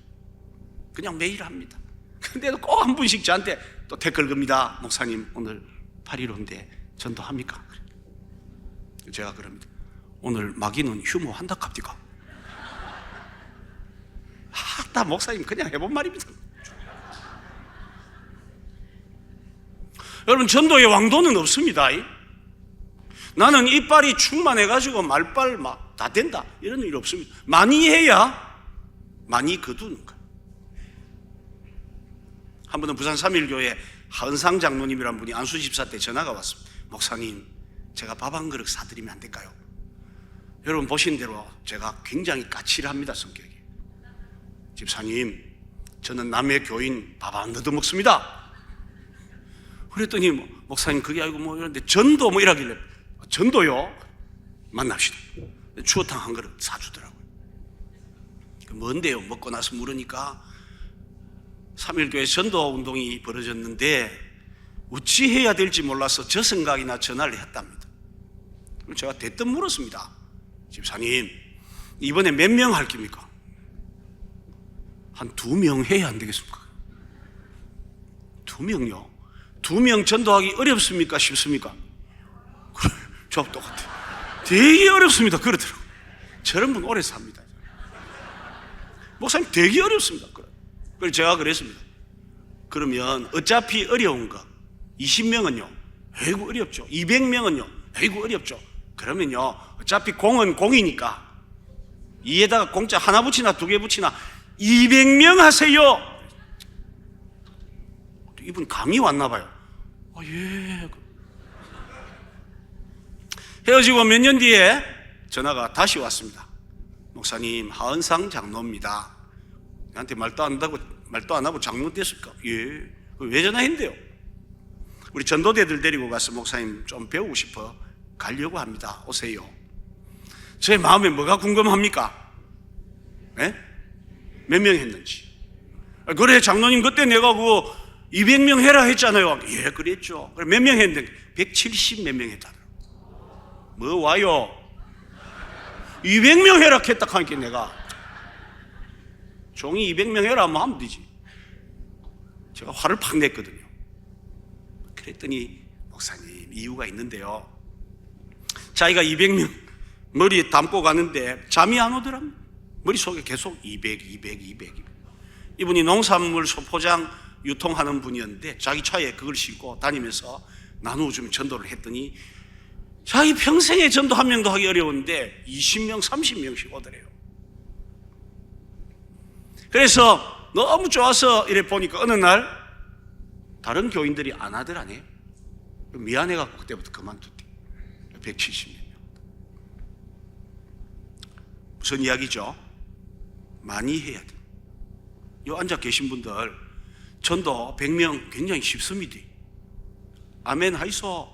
그냥 매일 합니다. 근데도 꼭 한 분씩 저한테 또 댓글 겁니다. 목사님, 오늘 8.15인데 전도합니까? 제가 그럽니다. 오늘 마귀는 휴무 한다 갑디가. 다 목사님 그냥 해본 말입니다. 여러분, 전도의 왕도는 없습니다. 나는 이빨이 충만해가지고 말빨 막 다 된다 이런 일 없습니다. 많이 해야 많이 거두는 거예요. 한 번은 부산 3.1교회 하은상 장로님이란 분이 안수 집사 때 전화가 왔습니다. 목사님, 제가 밥 한 그릇 사드리면 안 될까요? 여러분 보신 대로 제가 굉장히 까칠합니다, 성격이. 집사님, 저는 남의 교인 밥 안 얻어 먹습니다. 그랬더니 목사님, 그게 아니고 뭐 이런데 전도 뭐 이러길래, 전도요? 만납시다. 추어탕 한 그릇 사주더라고요. 뭔데요? 먹고 나서 물으니까 3.1교회 전도 운동이 벌어졌는데 어찌 해야 될지 몰라서 저 생각이나 전화를 했답니다. 그럼 제가 대뜸 물었습니다. 집사님, 이번에 몇 명 할 겁니까? 한 2명 해야 안 되겠습니까? 2명요? 2명 전도하기 어렵습니까? 쉽습니까? 그래, 저하고 똑같아요. 되게 어렵습니다. 그러더라고요. 저런 분 오래 삽니다. 목사님, 되게 어렵습니다. 그래서 제가 그랬습니다. 그러면 어차피 어려운 거 20명은요, 아이고 어렵죠. 200명은요, 아이고 어렵죠. 그러면요, 어차피 공은 공이니까 이에다가 공짜 하나 붙이나 두 개 붙이나 200명 하세요. 이분 감이 왔나 봐요. 예. 헤어지고 몇 년 뒤에 전화가 다시 왔습니다. 목사님, 하은상 장로입니다. 나한테 말도 안 하고 장로 됐을까? 예. 왜 전화했는데요? 우리 전도대들 데리고 가서 목사님 좀 배우고 싶어 가려고 합니다. 오세요. 제 마음에 뭐가 궁금합니까? 예? 몇 명 했는지. 그래, 장로님 그때 내가 그거 200명 해라 했잖아요. 예, 그랬죠. 그래, 몇 명 했는데 170 몇 명 했잖아요. 뭐 와요? 200명 해라 했다 하니까 내가 종이 200명 해라 하면 되지. 제가 화를 팍 냈거든요. 그랬더니 목사님, 이유가 있는데요. 자기가 200명 머리에 담고 가는데 잠이 안 오더랍니다. 머릿속에 계속 200. 이분이 농산물 소포장 유통하는 분이었는데 자기 차에 그걸 싣고 다니면서 나누어주면 전도를 했더니 자기 평생에 전도 한 명도 하기 어려운데 20명, 30명씩 오더래요. 그래서 너무 좋아서 이래 보니까 어느 날 다른 교인들이 안 하더라네요. 미안해갖고 그때부터 그만뒀대. 170명. 무슨 이야기죠? 많이 해야 돼. 요 앉아 계신 분들 전도 100명 굉장히 쉽습니다. 아멘 하이소.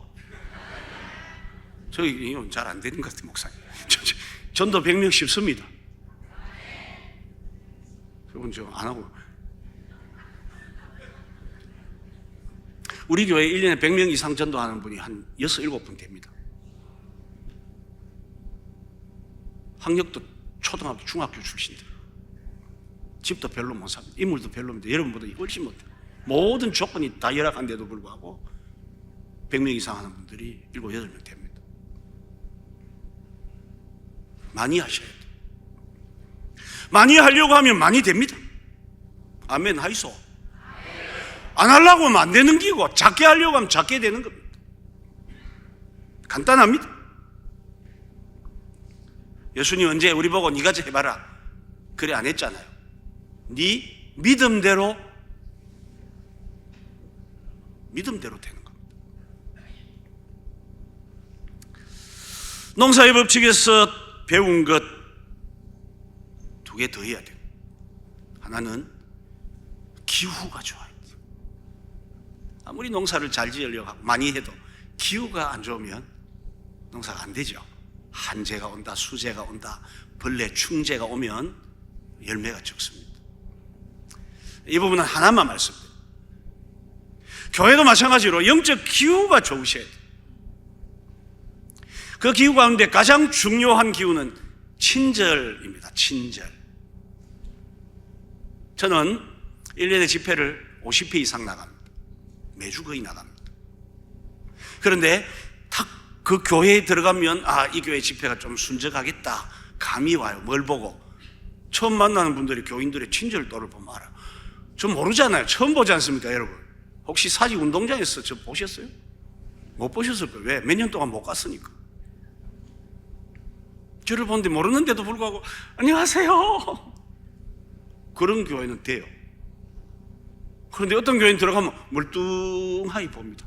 저기 잘 안 되는 것 같아요, 목사님. 전도 100명 쉽습니다. 여러분 저 안 하고. 우리 교회 1년에 100명 이상 전도하는 분이 한 6, 7분 됩니다. 학력도 초등학교, 중학교 출신들. 집도 별로 못 삽니다. 인물도 별로입니다. 여러분보다 훨씬 못해요. 모든 조건이 다 열악한데도 불구하고 100명 이상 하는 분들이 7, 8명 됩니다. 많이 하셔야 돼요. 많이 하려고 하면 많이 됩니다. 아멘 하이소. 안 하려고 하면 안 되는 기고, 작게 하려고 하면 작게 되는 겁니다. 간단합니다. 예수님 언제 우리 보고 네가 해봐라 그래 안 했잖아요. 네 믿음대로 되는 겁니다. 농사의 법칙에서 배운 것 2개 더 해야 돼요. 하나는 기후가 좋아야 돼요. 아무리 농사를 잘 지으려고 하고 많이 해도 기후가 안 좋으면 농사가 안 되죠. 한재가 온다, 수재가 온다, 벌레, 충재가 오면 열매가 적습니다. 이 부분은 하나만 말씀드려요. 교회도 마찬가지로 영적 기후가 좋으셔야 돼요. 그 기후 가운데 가장 중요한 기후는 친절입니다. 친절. 저는 1년에 집회를 50회 이상 나갑니다. 매주 거의 나갑니다. 그런데 딱 그 교회에 들어가면 이 교회 집회가 좀 순적하겠다 감이 와요. 뭘 보고? 처음 만나는 분들이 교인들의 친절도를 보면 알아요. 저 모르잖아요. 처음 보지 않습니까, 여러분? 혹시 사직 운동장에서 저 보셨어요? 못 보셨을 거예요. 왜? 몇 년 동안 못 갔으니까. 저를 보는데 모르는데도 불구하고 안녕하세요. 그런 교회는 돼요. 그런데 어떤 교회는 들어가면 멀뚱하게 봅니다.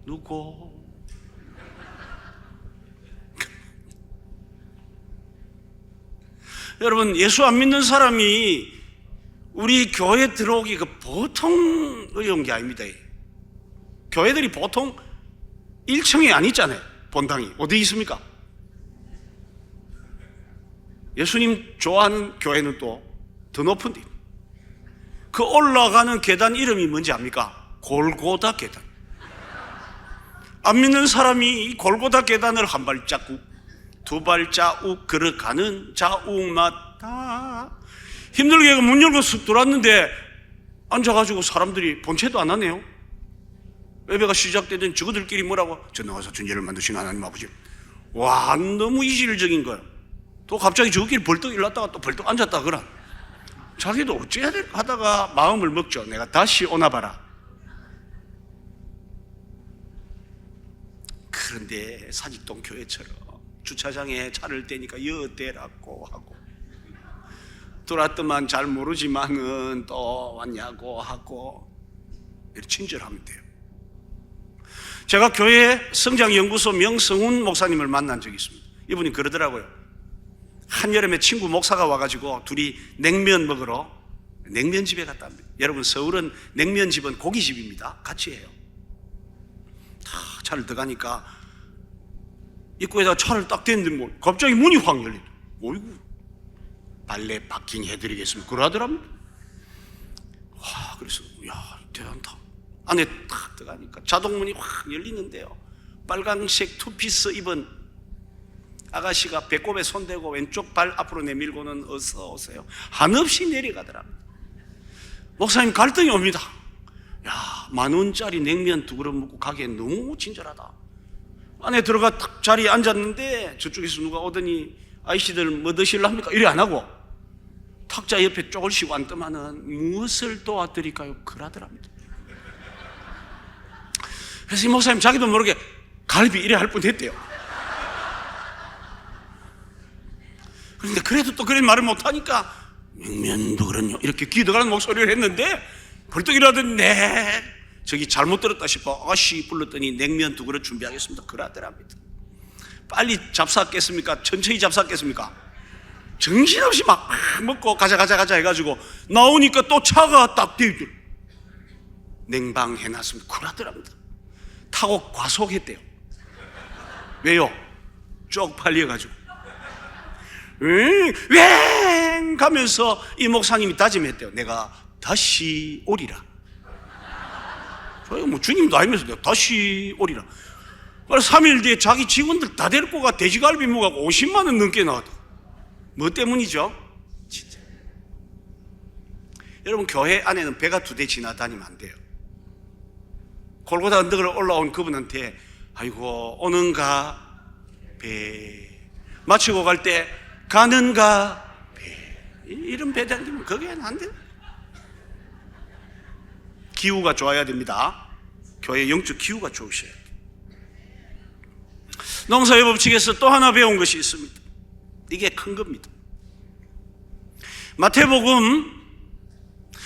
누구? 여러분, 예수 안 믿는 사람이 우리 교회에 들어오기가 보통 어려운 게 아닙니다. 교회들이 보통 1층에 안 있잖아요. 본당이 어디 있습니까? 예수님 좋아하는 교회는 또 더 높은 데, 그 올라가는 계단 이름이 뭔지 압니까? 골고다 계단. 안 믿는 사람이 이 골고다 계단을 한 발자국, 두 발자국 걸어가는 자욱마다 힘들게 문 열고 쑥 들어왔는데 앉아가지고 사람들이 본체도 안 하네요. 예배가 시작되던 저거들끼리 뭐라고? 전능하사 천지를 만드신 하나님 아버지. 와, 너무 이질적인 거예요. 또 갑자기 저끼리 벌떡 일어났다가 또 벌떡 앉았다 그러. 자기도 어째야 될까 하다가 마음을 먹죠. 내가 다시 오나 봐라. 그런데 사직동 교회처럼 주차장에 차를 대니까 여대라고 하고, 들어왔더만 잘 모르지만은 또 왔냐고 하고, 이렇게 친절하면 돼요. 제가 교회 성장연구소 명성훈 목사님을 만난 적이 있습니다. 이분이 그러더라고요. 한여름에 친구 목사가 와가지고 둘이 냉면 먹으러 냉면집에 갔다 합니다. 여러분, 서울은 냉면집은 고깃집입니다. 같이 해요. 다 차를 들어가니까 입구에다 차를 딱 댔는데 뭐 갑자기 문이 확 열리더라고요. 어이구, 발레 파킹 해드리겠습니다. 그러더랍니다. 와, 그래서 야, 대단하다. 안에 딱 들어가니까 자동문이 확 열리는데요, 빨강색 투피스 입은 아가씨가 배꼽에 손대고 왼쪽 발 앞으로 내밀고는 어서 오세요 한없이 내려가더랍니다. 목사님, 갈등이 옵니다. 야, 10,000원짜리 냉면 2그릇 먹고 가기엔 너무 친절하다. 안에 들어가 딱 자리에 앉았는데 저쪽에서 누가 오더니 아이씨들 뭐 드실랍니까? 이래 안 하고 탁자 옆에 쪼글씩 앉더만은 무엇을 도와드릴까요? 그러더랍니다. 그래서 이 목사님 자기도 모르게 갈비 이래 할 뻔했대요. 그런데 그래도 또 그런 말을 못하니까 냉면도 그렇요 이렇게 귀 들어가는 목소리를 했는데 벌떡 일어나더니 네, 저기 잘못 들었다 싶어 아가씨 불렀더니 냉면 2그릇 준비하겠습니다. 그러더랍니다. 빨리 잡사겠습니까? 천천히 잡사겠습니까? 정신없이 막 먹고 가자 해가지고 나오니까 또 차가 딱 뒤에 냉방해놨습니다. 그러더랍니다. 타고 과속했대요. 왜요? 쪽팔려가지고 웽 가면서 이 목사님이 다짐했대요. 내가 다시 오리라. 뭐 주님도 알면서 내가 다시 오리라. 3일 뒤에 자기 직원들 다 데리고 가 돼지갈비 먹고 50만 원 넘게 나왔다. 뭐 때문이죠? 진짜. 여러분, 교회 안에는 배가 2대 지나다니면 안 돼요. 골고다 언덕을 올라온 그분한테 아이고 오는가 배, 마치고 갈 때 가는가 배, 이런 배 다니면 그게 안 돼요. 기후가 좋아야 됩니다. 교회 영적 기후가 좋으셔야 돼요. 농사의 법칙에서 또 하나 배운 것이 있습니다. 이게 큰 겁니다. 마태복음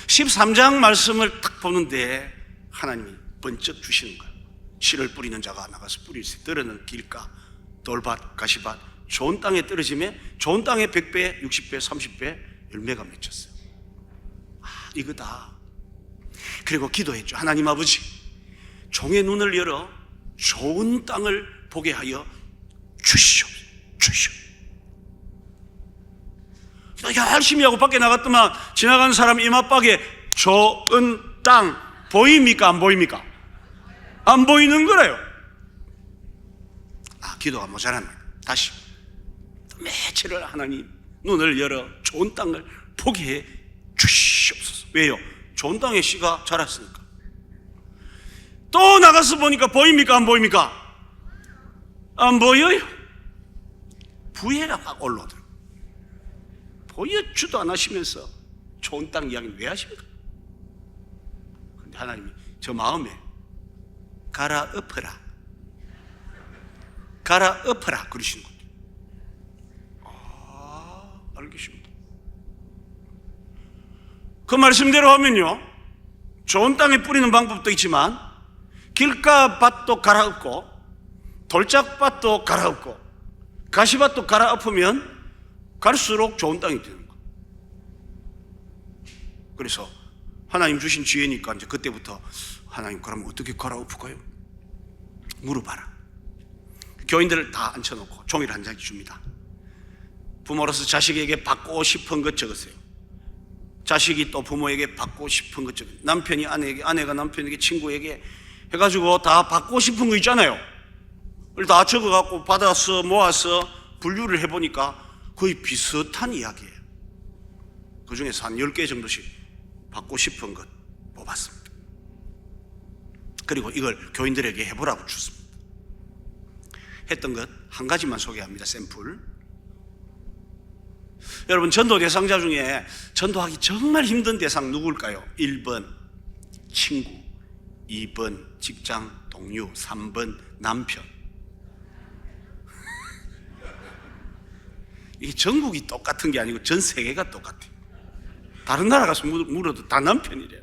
13장 말씀을 딱 보는데 하나님이 번쩍 주시는 거예요. 씨를 뿌리는 자가 나가서 뿌릴세. 떨어는 길가, 돌밭, 가시밭, 좋은 땅에 떨어지면 좋은 땅에 100배, 60배, 30배 열매가 맺혔어요. 이거다. 그리고 기도했죠. 하나님 아버지, 종의 눈을 열어 좋은 땅을 보게 하여 주시옵소서. 열심히 하고 밖에 나갔더만 지나가는 사람 이마박에 좋은 땅 보입니까? 안 보입니까? 안 보이는 거래요. 기도가 모자랍니다. 다시 매체를 하나님 눈을 열어 좋은 땅을 보게 해 주시옵소서. 왜요? 좋은 땅에 씨가 자랐으니까. 또 나가서 보니까 보입니까? 안 보입니까? 안 보여요. 부해가 확 올라오더라고요. 보여주도 안 하시면서 좋은 땅 이야기는 왜 하십니까? 근데 하나님이 저 마음에 갈아엎어라 그러시는 겁니다. 알겠습니다. 그 말씀대로 하면요, 좋은 땅에 뿌리는 방법도 있지만 길가밭도 갈아엎고 돌짝밭도 갈아엎고 가시밭도 갈아엎으면 갈수록 좋은 땅이 되는 거예요. 그래서 하나님 주신 지혜니까 이제 그때부터 하나님 그럼 어떻게 갈아엎을까요? 물어봐라. 교인들을 다 앉혀놓고 종이를 한 장씩 줍니다. 부모로서 자식에게 받고 싶은 것 적으세요. 자식이 또 부모에게 받고 싶은 것 적으세요. 남편이 아내에게, 아내가 남편에게, 친구에게 해가지고 다 받고 싶은 거 있잖아요. 그걸 다 적어갖고 받아서 모아서 분류를 해보니까 거의 비슷한 이야기예요. 그 중에서 한 10개 정도씩 받고 싶은 것 뽑았습니다. 그리고 이걸 교인들에게 해보라고 줬습니다. 했던 것 한 가지만 소개합니다. 샘플. 여러분, 전도 대상자 중에 전도하기 정말 힘든 대상 누구일까요? 1번 친구, 2번 직장 동료, 3번 남편. 이게 전국이 똑같은 게 아니고 전 세계가 똑같아. 다른 나라 가서 물어도 다 남편이래요.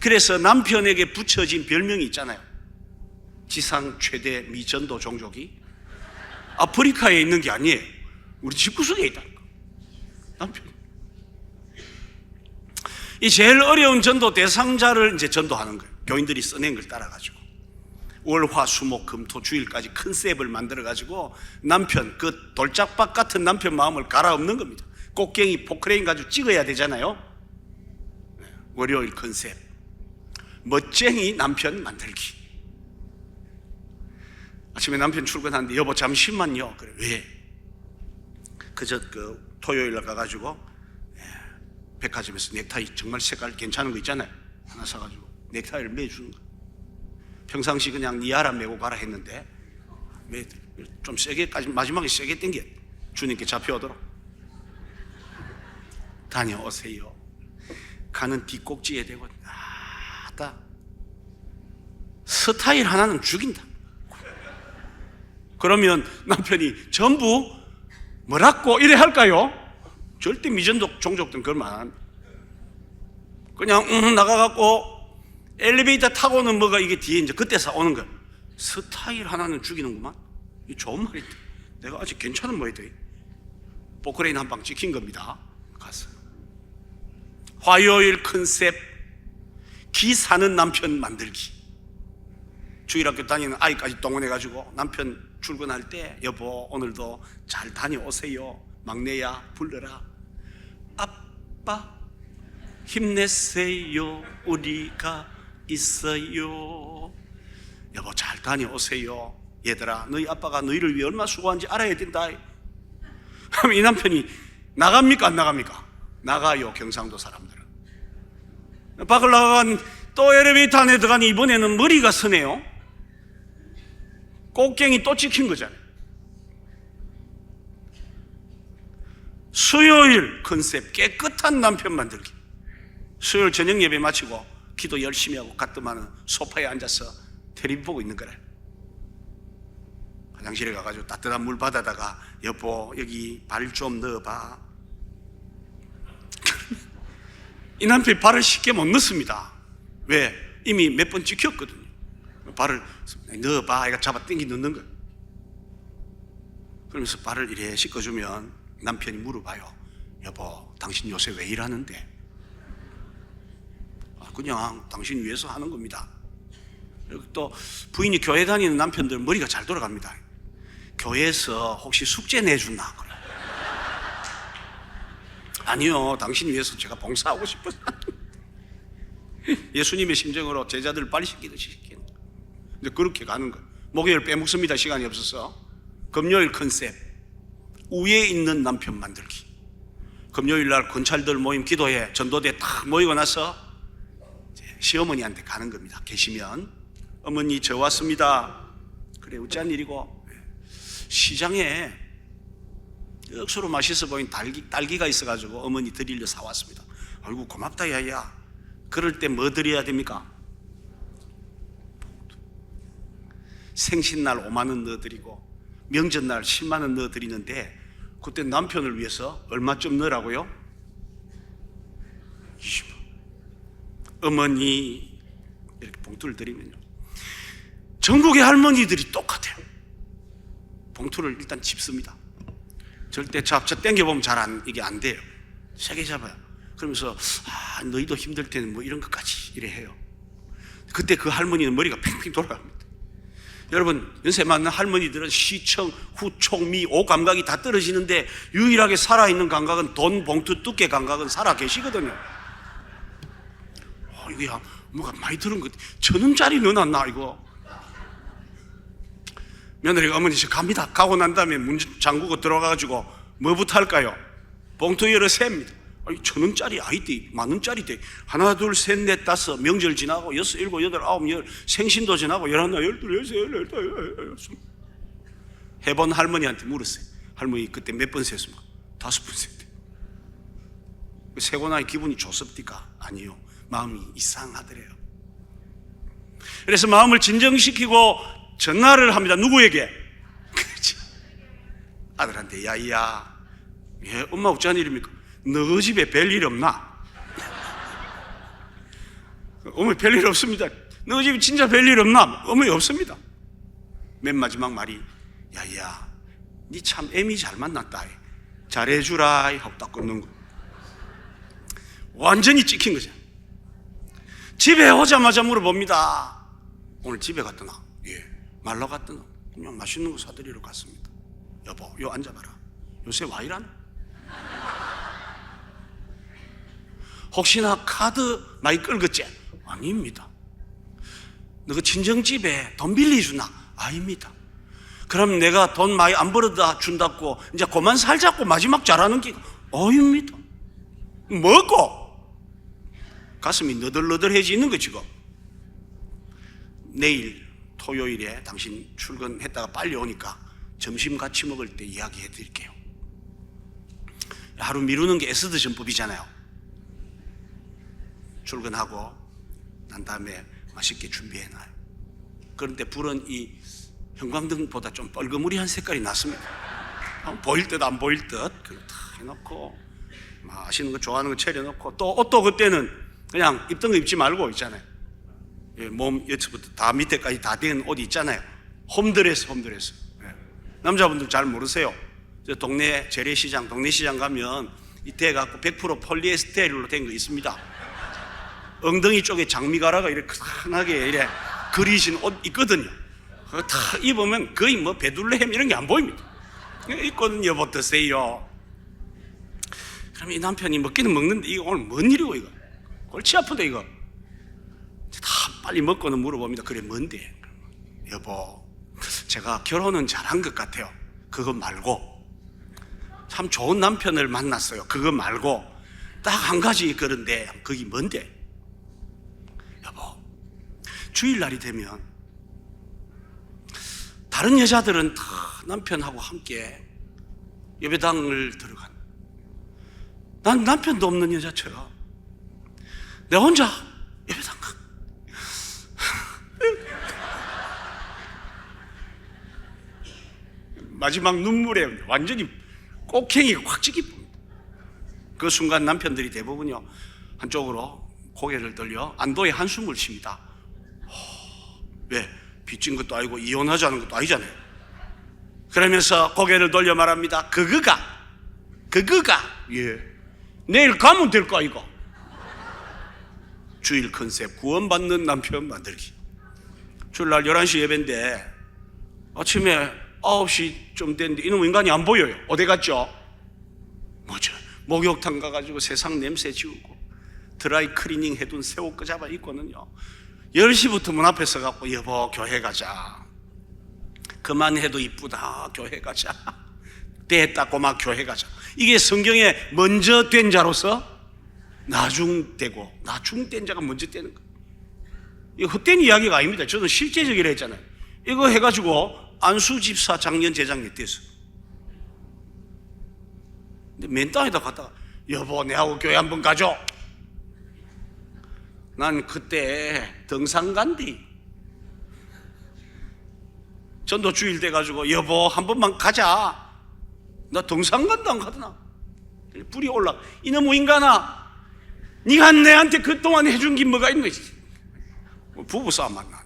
그래서 남편에게 붙여진 별명이 있잖아요. 지상 최대 미전도 종족이 아프리카에 있는 게 아니에요. 우리 집구석에 있다니까. 남편. 이 제일 어려운 전도 대상자를 이제 전도하는 거예요. 교인들이 써낸 걸 따라가지고 월화수목금토 주일까지 컨셉을 만들어가지고 남편, 그 돌짝박 같은 남편 마음을 갈아엎는 겁니다. 꽃갱이 포크레인 가지고 찍어야 되잖아요. 월요일 컨셉 멋쟁이 남편 만들기. 아침에 남편 출근하는데 여보 잠시만요. 그래. 왜? 그저 토요일 날 가가지고 백화점에서 넥타이 정말 색깔 괜찮은 거 있잖아요. 하나 사가지고 넥타이를 매주는 거야. 평상시 그냥 니아라 매고 가라 했는데 좀 세게까지 마지막에 세게 당겨 주님께 잡혀오도록 다녀오세요. 가는 뒷꼭지에 대고 스타일 하나는 죽인다. 그러면 남편이 전부 뭐라고 이래 할까요? 절대 미전독 종족들은 그걸 안 합니다. 그냥 나가갖고 엘리베이터 타고는 뭐가 이게 뒤에 이제 그때서 오는 거야. 스타일 하나는 죽이는구만. 이 좋은 말이다. 내가 아직 괜찮은 뭐야 돼. 포크레인 한 방 찍힌 겁니다. 가서 화요일 컨셉 기 사는 남편 만들기. 주일학교 다니는 아이까지 동원해가지고 남편 출근할 때 여보 오늘도 잘 다녀오세요. 막내야 불러라. 아빠 힘내세요. 우리가 있어요. 여보 잘 다녀오세요. 얘들아 너희 아빠가 너희를 위해 얼마나 수고한지 알아야 된다. 그럼 이 남편이 나갑니까 안 나갑니까? 나가요. 경상도 사람들은 밖을 나가간 또 엘리베이터 안에 들어가니 이번에는 머리가 서네요. 꽃갱이 또 찍힌 거잖아요. 수요일 컨셉 깨끗한 남편 만들기. 수요일 저녁 예배 마치고 기도 열심히 하고 가뜩하면 소파에 앉아서 텔레비 보고 있는 거래. 화장실에 가가지고 따뜻한 물 받아다가 여보 여기 발 좀 넣어봐. 이 남편이 발을 쉽게 못 넣습니다. 왜? 이미 몇 번 찍혔거든요. 발을 넣어봐 이거 잡아 당기 넣는 거예요. 그러면서 발을 이래 씻어주면 남편이 물어봐요. 여보 당신 요새 왜 일하는데? 그냥 당신 위해서 하는 겁니다. 그리고 또 부인이 교회 다니는 남편들 머리가 잘 돌아갑니다. 교회에서 혹시 숙제 내주나? 아니요 당신 위해서 제가 봉사하고 싶어서. 예수님의 심정으로 제자들을 빨리 시키듯이 시키는 거예요. 이제 그렇게 가는 거예요. 목요일 빼먹습니다. 시간이 없어서. 금요일 컨셉 위에 있는 남편 만들기. 금요일 날 권찰들 모임 기도회 전도대 딱 모이고 나서 시어머니한테 가는 겁니다. 계시면 어머니 저 왔습니다. 그래 어찌한 일이고? 시장에 억수로 맛있어 보인 딸기가 있어가지고 어머니 드리려 사왔습니다. 아이고 고맙다 야야. 그럴 때 뭐 드려야 됩니까? 생신날 5만 원 넣어드리고 명절날 10만 원 넣어드리는데 그때 남편을 위해서 얼마쯤 넣으라고요? 20원. 어머니 이렇게 봉투를 드리면요 전국의 할머니들이 똑같아요. 봉투를 일단 짚습니다. 절대 잡자 당겨보면 이게 안 돼요. 세게 잡아요. 그러면서 너희도 힘들 때는 뭐 이런 것까지 이래 해요. 그때 그 할머니는 머리가 팽팽 돌아갑니다. 여러분 연세 많은 할머니들은 시청, 후총, 미, 오 감각이 다 떨어지는데 유일하게 살아있는 감각은 돈 봉투 두께 감각은 살아 계시거든요. 이게 뭐가 많이 들은 것 1,000원짜리 넣어놨나 이거. 며느리가 어머니 저 갑니다. 가고 난 다음에 문 잠그고 들어가가지고 뭐부터 할까요? 봉투 열어 셉니다. 1,000원짜리 아이디, 10,000원짜리 하나 둘 셋 넷 다섯 명절 지나고 여섯 일곱 여덟 아홉 열 생신도 지나고 열하나 열둘 열세 열넷 해본 할머니한테 물었어요. 할머니 그때 몇 번 셌습니까? 5번 셌대. 세고 나니 기분이 좋습니까? 아니요. 마음이 이상하더래요. 그래서 마음을 진정시키고 전화를 합니다. 누구에게? 아들한테 야이야, 예, 엄마 어쩌는 일입니까? 너 집에 별일 없나? 어머니 별일 없습니다. 너 집에 진짜 별일 없나? 어머니 없습니다. 맨 마지막 말이 야이야, 니 참 애미 잘 만났다, 잘해주라 하고 딱 끊는 거. 완전히 찍힌 거죠. 집에 오자마자 물어봅니다. 오늘 집에 갔더나? 예. 말로 갔더나? 그냥 맛있는 거 사드리러 갔습니다. 여보, 요 앉아봐라. 요새 와 이라나? 혹시나 카드 많이 끌겠지? 아닙니다. 너 그 친정집에 돈 빌려주나? 아닙니다. 그럼 내가 돈 많이 안 벌어다 준다고 이제 그만 살자고 마지막 잘하는 게 아닙니다. 뭐고? 가슴이 너덜너덜해지는 거 지금. 내일 토요일에 당신 출근했다가 빨리 오니까 점심 같이 먹을 때 이야기해 드릴게요. 하루 미루는 게 에스더 전법이잖아요. 출근하고 난 다음에 맛있게 준비해놔요. 그런데 불은 이 형광등보다 좀 뻘그무리한 색깔이 났습니다. 보일 듯 안 보일 듯 다 해놓고 맛있는 거 좋아하는 거 차려놓고 또 옷도 그때는 그냥 입던 거 입지 말고 있잖아요. 몸 여기서부터 다 밑에까지 다 된 옷 있잖아요. 홈드레스. 예. 남자분들 잘 모르세요. 저 동네 재래시장, 동네 시장 가면 이때 갖고 100% 폴리에스테르로 된 거 있습니다. 엉덩이 쪽에 장미가라가 이렇게 크게 이래 그리신 옷 있거든요. 그거 다 입으면 거의 뭐 베들레헴 이런 게 안 보입니다. 입고는 여보 드세요. 그럼 이 남편이 먹기는 먹는데 이거 오늘 뭔 일이고 이거 골치 아프다 이거. 다 빨리 먹고는 물어봅니다. 그래 뭔데? 여보, 제가 결혼은 잘한 것 같아요. 그거 말고 참 좋은 남편을 만났어요. 그거 말고 딱 한 가지 그런데 그게 뭔데? 여보, 주일날이 되면 다른 여자들은 다 남편하고 함께 예배당을 들어간, 난 남편도 없는 여자처럼 내 혼자 예배당 가. 마지막 눈물에 완전히 꼭행이가 확 찍힙니다. 그 순간 남편들이 대부분요 한쪽으로 고개를 돌려 안도의 한숨을 쉽니다. 왜? 빚진 것도 아니고 이혼하자는 것도 아니잖아요. 그러면서 고개를 돌려 말합니다. 그거가 예, 내일 가면 될 거 이거. 주일 컨셉 구원받는 남편 만들기. 주일날 11시 예배인데 아침에 9시 좀 됐는데 이놈 인간이 안 보여요. 어디 갔죠? 뭐죠? 목욕탕 가가지고 세상 냄새 지우고 드라이 클리닝 해둔 새 옷 끄잡아 입고는요 10시부터 문 앞에 서갖고 여보 교회 가자, 그만해도 이쁘다 교회 가자, 됐다 고마 교회 가자. 이게 성경에 먼저 된 자로서 나중되고 나중된 자가 먼저 되는 거예요. 이거 헛된 이야기가 아닙니다. 저는 실제적이라 했잖아요. 이거 해가지고 안수 집사 작년 재작년 됐어. 근데 맨 땅에다 갔다가 여보 내하고 교회 한번 가죠. 난 그때 등산 간디. 전도 주일 돼가지고 여보 한 번만 가자. 나 등산 간다 안 가더나. 불이 올라. 이놈의 인간아, 네가 내한테 그동안 해준 게 뭐가 있노? 부부싸움 만나.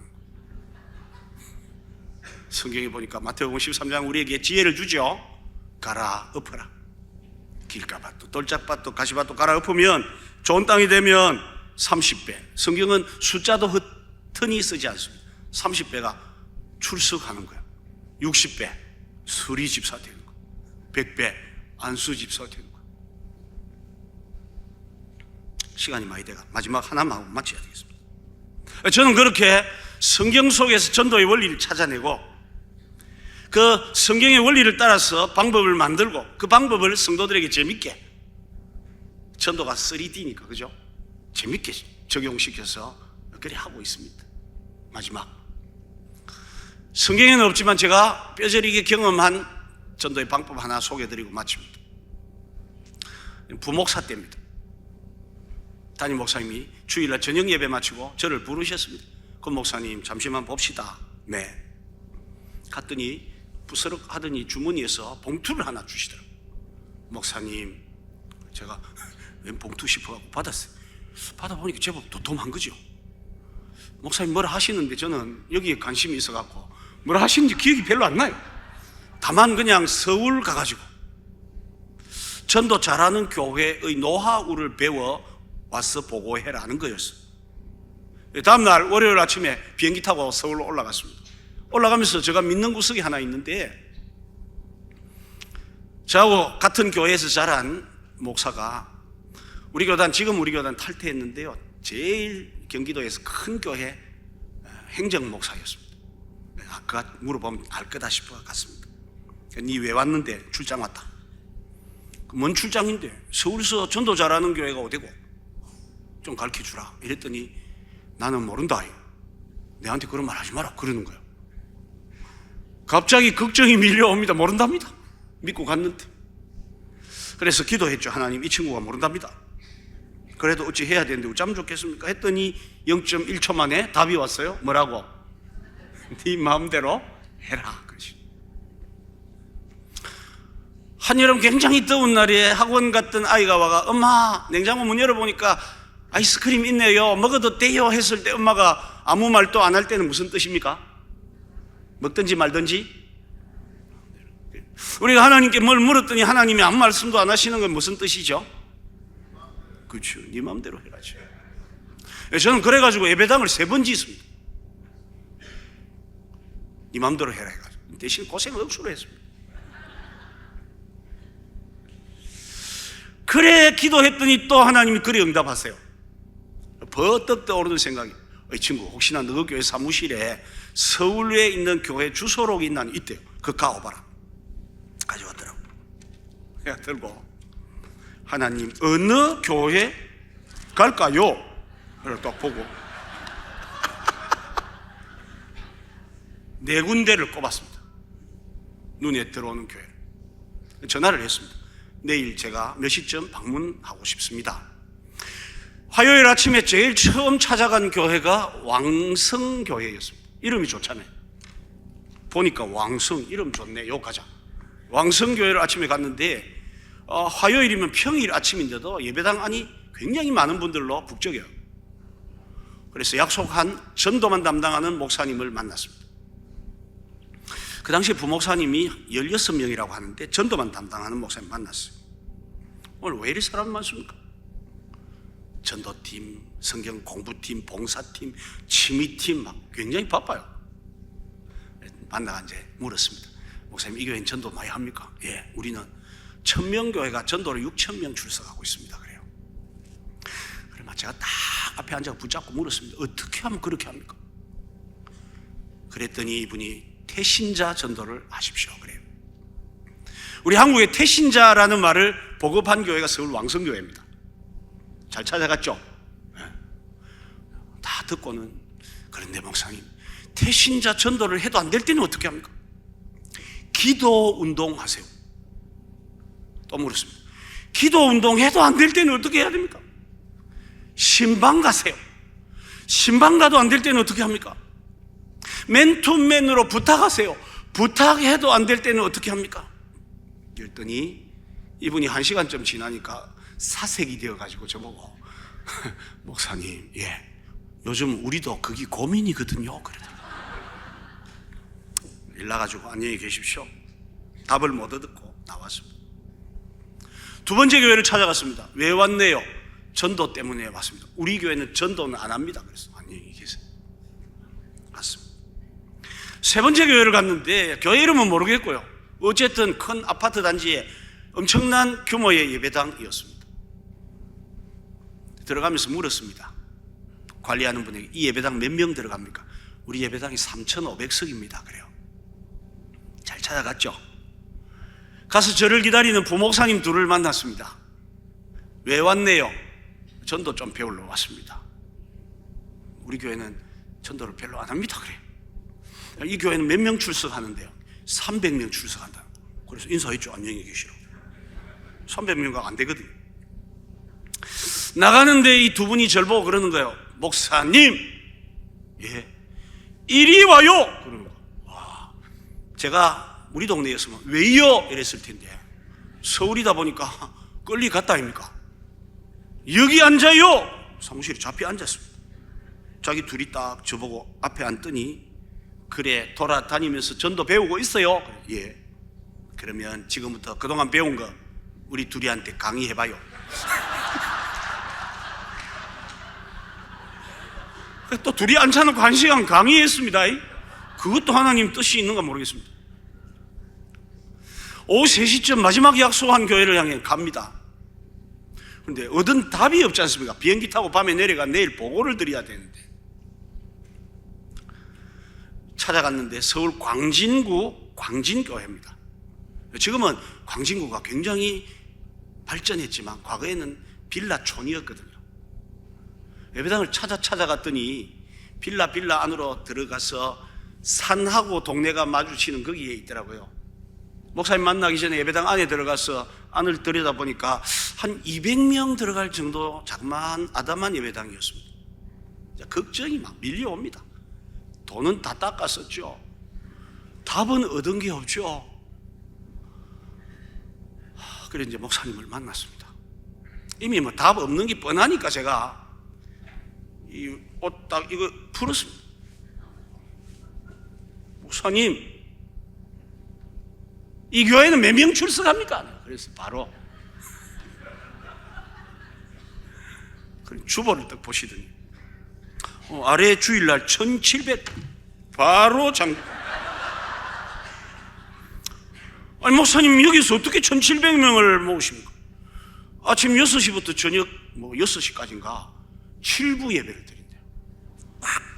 성경에 보니까 마태복음 13장 우리에게 지혜를 주죠. 갈아 엎어라. 길가밭도 돌짝밭도 가시밭도 갈아 엎으면 좋은 땅이 되면 30배. 성경은 숫자도 흔히 쓰지 않습니다. 30배가 출석하는 거야. 60배 수리 집사 되는 거야. 100배 안수 집사 되는 거야. 시간이 많이 돼가 마지막 하나만 하고 마쳐야 되겠습니다. 저는 그렇게 성경 속에서 전도의 원리를 찾아내고 그 성경의 원리를 따라서 방법을 만들고 그 방법을 성도들에게 재밌게, 전도가 3D니까 그죠? 재밌게 적용시켜서 그렇게 하고 있습니다. 마지막, 성경에는 없지만 제가 뼈저리게 경험한 전도의 방법 하나 소개해드리고 마칩니다. 부목사 때입니다. 담임 목사님이 주일날 저녁 예배 마치고 저를 부르셨습니다. 그 목사님 잠시만 봅시다. 네. 갔더니 부스럭 하더니 주머니에서 봉투를 하나 주시더라고요. 목사님, 제가 웬 봉투 싶어가지고 받았어요. 받아보니까 제법 도톰한 거죠. 목사님 뭐라 하시는데 저는 여기에 관심이 있어갖고 뭐라 하시는지 기억이 별로 안 나요. 다만 그냥 서울 가가지고 전도 잘하는 교회의 노하우를 배워 와서 보고해라는 거였어요. 다음날 월요일 아침에 비행기 타고 서울로 올라갔습니다. 올라가면서 제가 믿는 구석이 하나 있는데, 저하고 같은 교회에서 자란 목사가 우리 교단, 지금 우리 교단 탈퇴했는데요, 제일 경기도에서 큰 교회 행정 목사였습니다. 아까 물어보면 알 거다 싶어 갔습니다. 니 왜 왔는데? 출장 왔다. 뭔 출장인데? 서울에서 전도 잘하는 교회가 어디고? 좀 가르쳐주라. 이랬더니 나는 모른다. 내한테 그런 말 하지 마라. 그러는 거예요. 갑자기 걱정이 밀려옵니다. 모른답니다. 믿고 갔는데. 그래서 기도했죠. 하나님, 이 친구가 모른답니다. 그래도 어찌 해야 되는데 어쩌면 좋겠습니까? 했더니 0.1초 만에 답이 왔어요. 뭐라고? 네 마음대로 해라. 한여름 굉장히 더운 날에 학원 갔던 아이가 와가, 엄마, 냉장고 문 열어보니까 아이스크림 있네요. 먹어도 돼요. 했을 때 엄마가 아무 말도 안 할 때는 무슨 뜻입니까? 먹든지 말든지. 우리가 하나님께 뭘 물었더니 하나님이 아무 말씀도 안 하시는 건 무슨 뜻이죠? 그렇죠. 네 마음대로 해라죠. 저는 그래가지고 예배당을 3번 짓습니다. 네 마음대로 해라 해가지고. 대신 고생을 억수로 했습니다. 그래 기도했더니 또 하나님이 그래 응답하세요. 버떡 떠오르는 생각이, 이 친구 혹시나 너 교회 사무실에 서울에 있는 교회 주소록이 있나 있대요. 그거 가오봐라. 가져왔더라고. 내가 들고, 하나님 어느 교회 갈까요? 그걸 딱 보고 4군데를 꼽았습니다. 눈에 들어오는 교회. 전화를 했습니다. 내일 제가 몇 시쯤 방문하고 싶습니다. 화요일 아침에 제일 처음 찾아간 교회가 왕성교회였습니다. 이름이 좋잖아요. 보니까 왕성, 이름 좋네. 요 가자. 왕성교회를 아침에 갔는데 화요일이면 평일 아침인데도 예배당 안이 굉장히 많은 분들로 북적여요. 그래서 약속한 전도만 담당하는 목사님을 만났습니다. 그 당시에 부목사님이 16명이라고 하는데 전도만 담당하는 목사님 만났어요. 오늘 왜 이리 사람 많습니까? 전도팀, 성경 공부팀, 봉사팀, 취미팀 막 굉장히 바빠요. 만나가 이제 물었습니다. 목사님, 이 교회는 전도 많이 합니까? 예, 우리는 1000명 교회가 전도를 6000명 출석하고 있습니다. 그래요. 그러면 제가 딱 앞에 앉아 붙잡고 물었습니다. 어떻게 하면 그렇게 합니까? 그랬더니 이분이 태신자 전도를 하십시오. 그래요. 우리 한국에 태신자라는 말을 보급한 교회가 서울 왕성교회입니다. 잘 찾아갔죠? 네. 다 듣고는, 그런데 목사님, 태신자 전도를 해도 안 될 때는 어떻게 합니까? 기도 운동 하세요. 또 물었습니다. 기도 운동 해도 안 될 때는 어떻게 해야 됩니까? 신방 가세요. 신방 가도 안 될 때는 어떻게 합니까? 맨투맨으로 부탁하세요. 부탁해도 안 될 때는 어떻게 합니까? 그랬더니 이분이 1시간쯤 지나니까 사색이 되어가지고 저보고 목사님, 예, 요즘 우리도 그게 고민이거든요. 그러더라고요. 일나가지고 안녕히 계십시오. 답을 못 얻고 나왔습니다. 두 번째 교회를 찾아갔습니다. 왜 왔네요? 전도 때문에 왔습니다. 우리 교회는 전도는 안 합니다. 그래서 안녕히 계세요. 갔습니다. 세 번째 교회를 갔는데 교회 이름은 모르겠고요. 어쨌든 큰 아파트 단지에 엄청난 규모의 예배당이었습니다. 들어가면서 물었습니다. 관리하는 분에게, 이 예배당 몇 명 들어갑니까? 우리 예배당이 3,500석입니다. 그래요. 잘 찾아갔죠? 가서 저를 기다리는 부목사님 둘을 만났습니다. 왜 왔네요? 전도 좀 배우러 왔습니다. 우리 교회는 전도를 별로 안 합니다. 그래요. 이 교회는 몇 명 출석하는데요? 300명 출석한다. 그래서 인사했죠. 안녕히 계시라고. 300명가 안 되거든요. 나가는데 이 두 분이 절 보고 그러는 거예요. 목사님, 예, 이리 와요. 그러는 거예요. 와, 제가 우리 동네였으면 왜요? 이랬을 텐데 서울이다 보니까 끌리 갔다 아닙니까? 여기 앉아요! 사무실에 잡혀 앉았습니다. 자기 둘이 딱 저보고 앞에 앉더니 그래 돌아다니면서 전도 배우고 있어요? 예. 그러면 지금부터 그동안 배운 거 우리 둘이한테 강의해봐요. 또 둘이 앉아놓고 1시간 강의했습니다. 그것도 하나님 뜻이 있는가 모르겠습니다. 오후 3시쯤 마지막 약속한 교회를 향해 갑니다. 그런데 얻은 답이 없지 않습니까? 비행기 타고 밤에 내려가 내일 보고를 드려야 되는데 찾아갔는데 서울 광진구 광진교회입니다. 지금은 광진구가 굉장히 발전했지만 과거에는 빌라촌이었거든요. 예배당을 찾아갔더니 빌라 안으로 들어가서 산하고 동네가 마주치는 거기에 있더라고요. 목사님 만나기 전에 예배당 안에 들어가서 안을 들여다보니까 한 200명 들어갈 정도 자그마한 아담한 예배당이었습니다. 걱정이 막 밀려옵니다. 돈은 다 닦았었죠. 답은 얻은 게 없죠. 그래 이제 목사님을 만났습니다. 이미 뭐 답 없는 게 뻔하니까 제가 이 옷 딱 이거 풀었습니다. 목사님, 이 교회는 몇 명 출석합니까? 그래서 바로 주보를 딱 보시더니 아래 주일날 1700 바로 아니 목사님 여기서 어떻게 1700명을 모으십니까? 아침 6시부터 저녁 6시까지인가 7부 예배를 드린대요.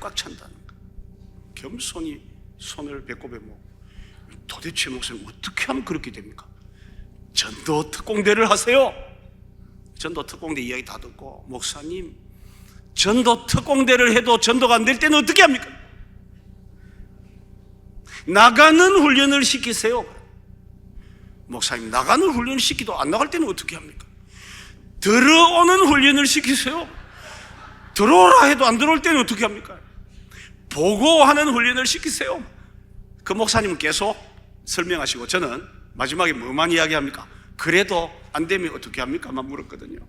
꽉꽉 찬다는 거. 겸손히 손을 배꼽에 모으고 도대체 목사님 어떻게 하면 그렇게 됩니까? 전도 특공대를 하세요. 전도 특공대 이야기 다 듣고 목사님 전도 특공대를 해도 전도가 안 될 때는 어떻게 합니까? 나가는 훈련을 시키세요. 목사님 나가는 훈련을 시키도 안 나갈 때는 어떻게 합니까? 들어오는 훈련을 시키세요. 들어오라 해도 안 들어올 때는 어떻게 합니까? 보고하는 훈련을 시키세요. 그 목사님은 계속 설명하시고 저는 마지막에 뭐만 이야기합니까? 그래도 안 되면 어떻게 합니까? 만 물었거든요.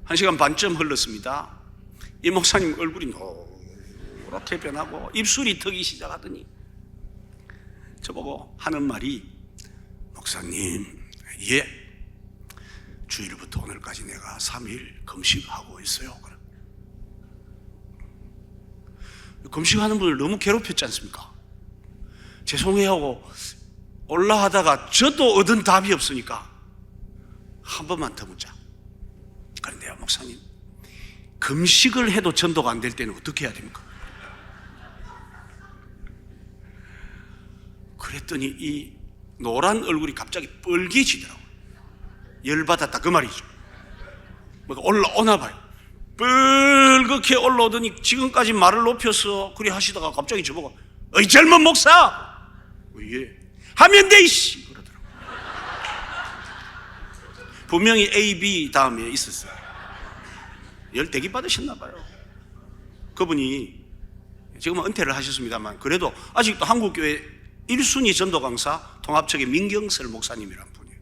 1시간 반쯤 흘렀습니다. 이 목사님 얼굴이 노랗게 변하고 입술이 트기 시작하더니 저보고 하는 말이 목사님, 예, 주일부터 오늘까지 내가 3일 금식하고 있어요. 금식하는 분을 너무 괴롭혔지 않습니까? 죄송해요 하고 올라하다가 저도 얻은 답이 없으니까 한 번만 더 묻자. 그런데요 목사님, 금식을 해도 전도가 안 될 때는 어떻게 해야 됩니까? 그랬더니 이 노란 얼굴이 갑자기 빨개지더라고요. 열받았다 그 말이죠. 뭐가 올라오나 봐요. 뻘겋게 올라오더니 지금까지 말을 높여서 그리 하시다가 갑자기 저보고 어이 젊은 목사, 예, 하면 돼 이씨 그러더라고요. 분명히 A, B 다음에 있었어요. 열대기 받으셨나 봐요. 그분이 지금은 은퇴를 하셨습니다만 그래도 아직도 한국교회 1순위 전도 강사 통합측의 민경설 목사님이란 분이에요.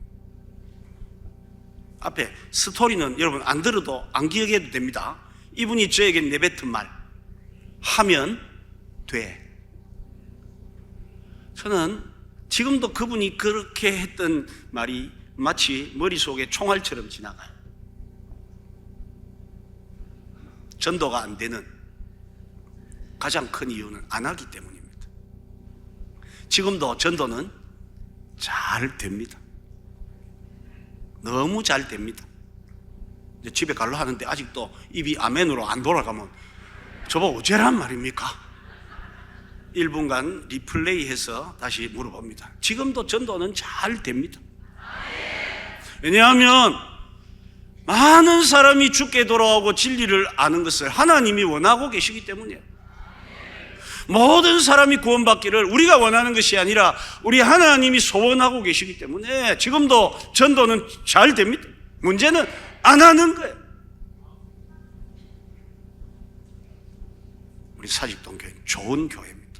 앞에 스토리는 여러분 안 들어도 안 기억해도 됩니다. 이분이 저에게 내뱉은 말, 하면 돼. 저는 지금도 그분이 그렇게 했던 말이 마치 머릿속에 총알처럼 지나가요. 전도가 안 되는 가장 큰 이유는 안 하기 때문입니다. 지금도 전도는 잘 됩니다. 너무 잘 됩니다. 이제 집에 가려 하는데 아직도 입이 아멘으로 안 돌아가면 저보고 어째란 말입니까? 1분간 리플레이해서 다시 물어봅니다. 지금도 전도는 잘 됩니다. 왜냐하면 많은 사람이 죽게 돌아오고 진리를 아는 것을 하나님이 원하고 계시기 때문이에요. 모든 사람이 구원받기를 우리가 원하는 것이 아니라 우리 하나님이 소원하고 계시기 때문에 지금도 전도는 잘 됩니다. 문제는 안 하는 거예요. 우리 사직동교회는 좋은 교회입니다.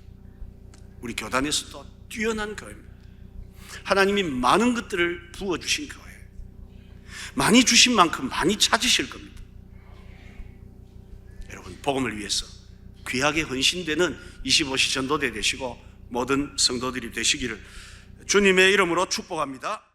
우리 교단에서도 뛰어난 교회입니다. 하나님이 많은 것들을 부어주신 교회, 많이 주신 만큼 많이 찾으실 겁니다. 여러분, 복음을 위해서 귀하게 헌신되는 25시 전도대 되시고 모든 성도들이 되시기를 주님의 이름으로 축복합니다.